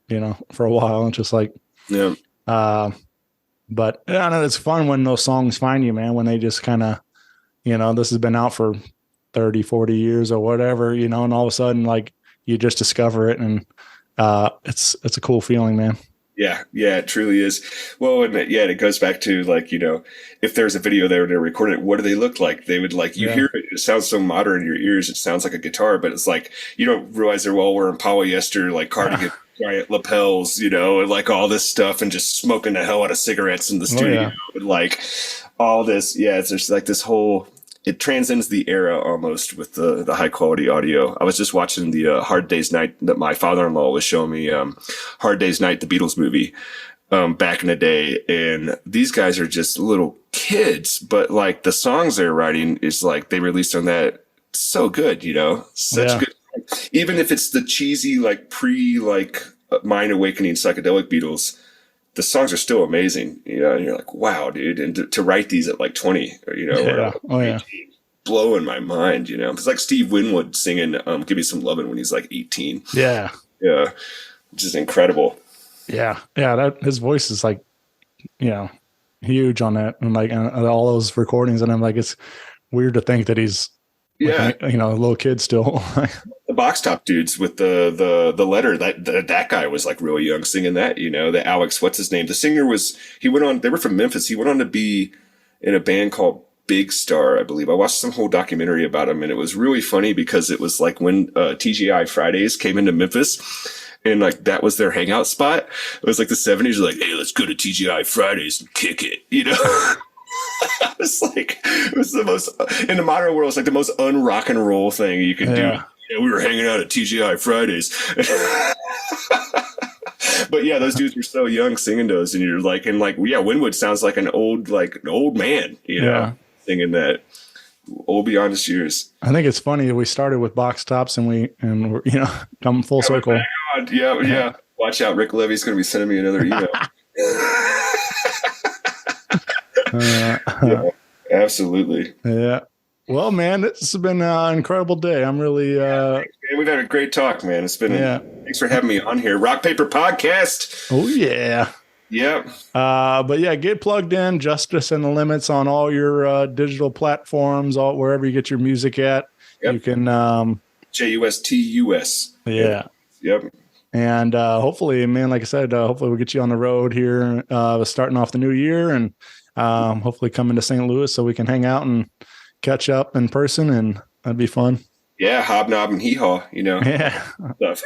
a while and just like, but I know it's fun when those songs find you, man, when they just kind of, this has been out for 30, 40 years or whatever, and all of a sudden like you just discover it and it's a cool feeling, man. Yeah, it truly is. Well, and it goes back to like, if there's a video there to record it, what do they look like? They would like, you hear it sounds so modern in your ears. It sounds like a guitar, but it's like, you don't realize they're all wearing polyester, like cardigan, giant lapels, and like all this stuff and just smoking the hell out of cigarettes in the studio. And like all this. Yeah. It's just like this whole, it transcends the era almost with the high quality audio. I was just watching the Hard Day's Night that my father-in-law was showing me, Hard Day's Night, the Beatles movie, back in the day. And these guys are just little kids, but like the songs they're writing is like they released on that. So good, such good. Even if it's the cheesy, like mind awakening psychedelic Beatles, the songs are still amazing, and you're like, wow, dude. And to write these at like 20, or 18, blowing my mind, It's like Steve Winwood singing Give Me Some Lovin' when he's like 18. Yeah. Yeah. Which is incredible. Yeah. Yeah. His voice is like, huge on that. And like all those recordings. And I'm like, it's weird to think that he's, like, a little kid still. The Box Top dudes with the letter, that guy was like really young singing that, the Alex, what's his name? The singer they were from Memphis. He went on to be in a band called Big Star, I believe. I watched some whole documentary about him, and it was really funny because it was like when TGI Fridays came into Memphis, and like that was their hangout spot. It was like the 70s, like, hey, let's go to TGI Fridays and kick it, you know. It was like, it was the most, in the modern world, it's like the most un-rock and roll thing you can do. You know, we were hanging out at TGI Fridays. But yeah, those dudes were so young singing those, and you're like, and like, yeah, Winwood sounds like an old man, you know, singing that. Old beyond his years. I think it's funny that we started with box tops and we're, you know, come full circle. Yeah. Watch out, Rick Levy's going to be sending me another email. Yeah, absolutely. Yeah. Well, man, this has been an incredible day. I'm really. Thanks, man. We've had a great talk, man. It's been. Thanks for having me on here. Rock Paper Podcast. Oh yeah. Yep. But yeah, get plugged in. Justice and the Limits on all your digital platforms, wherever you get your music at. Yep. You can JUSTUS. Yeah. Yep. And hopefully, man, like I said, hopefully we'll get you on the road here, starting off the new year, and hopefully coming to St. Louis so we can hang out and catch up in person, and that'd be fun. Yeah, hobnob and hee-haw, you know. Yeah. Stuff.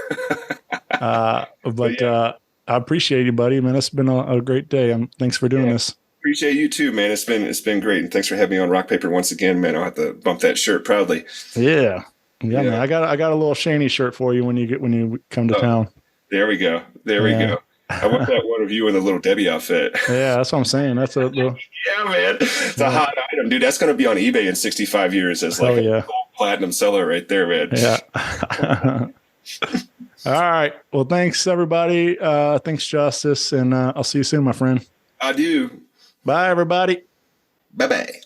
I appreciate you, buddy. Man, it's been a great day. Thanks for doing this. Appreciate you too, man. It's been great, and thanks for having me on Rock Paper once again, man. I'll have to bump that shirt proudly. Yeah, man. I got a little Shaney shirt for you when you come to town. There we go. We go. I want that one of you in the Little Debbie outfit. Yeah, that's what I'm saying. That's a little. Yeah, man. It's a hot item, dude. That's going to be on eBay in 65 years as like a gold platinum seller right there, man. Yeah. All right. Well, thanks, everybody. Thanks, Justice. And I'll see you soon, my friend. Adieu. Bye, everybody. Bye-bye.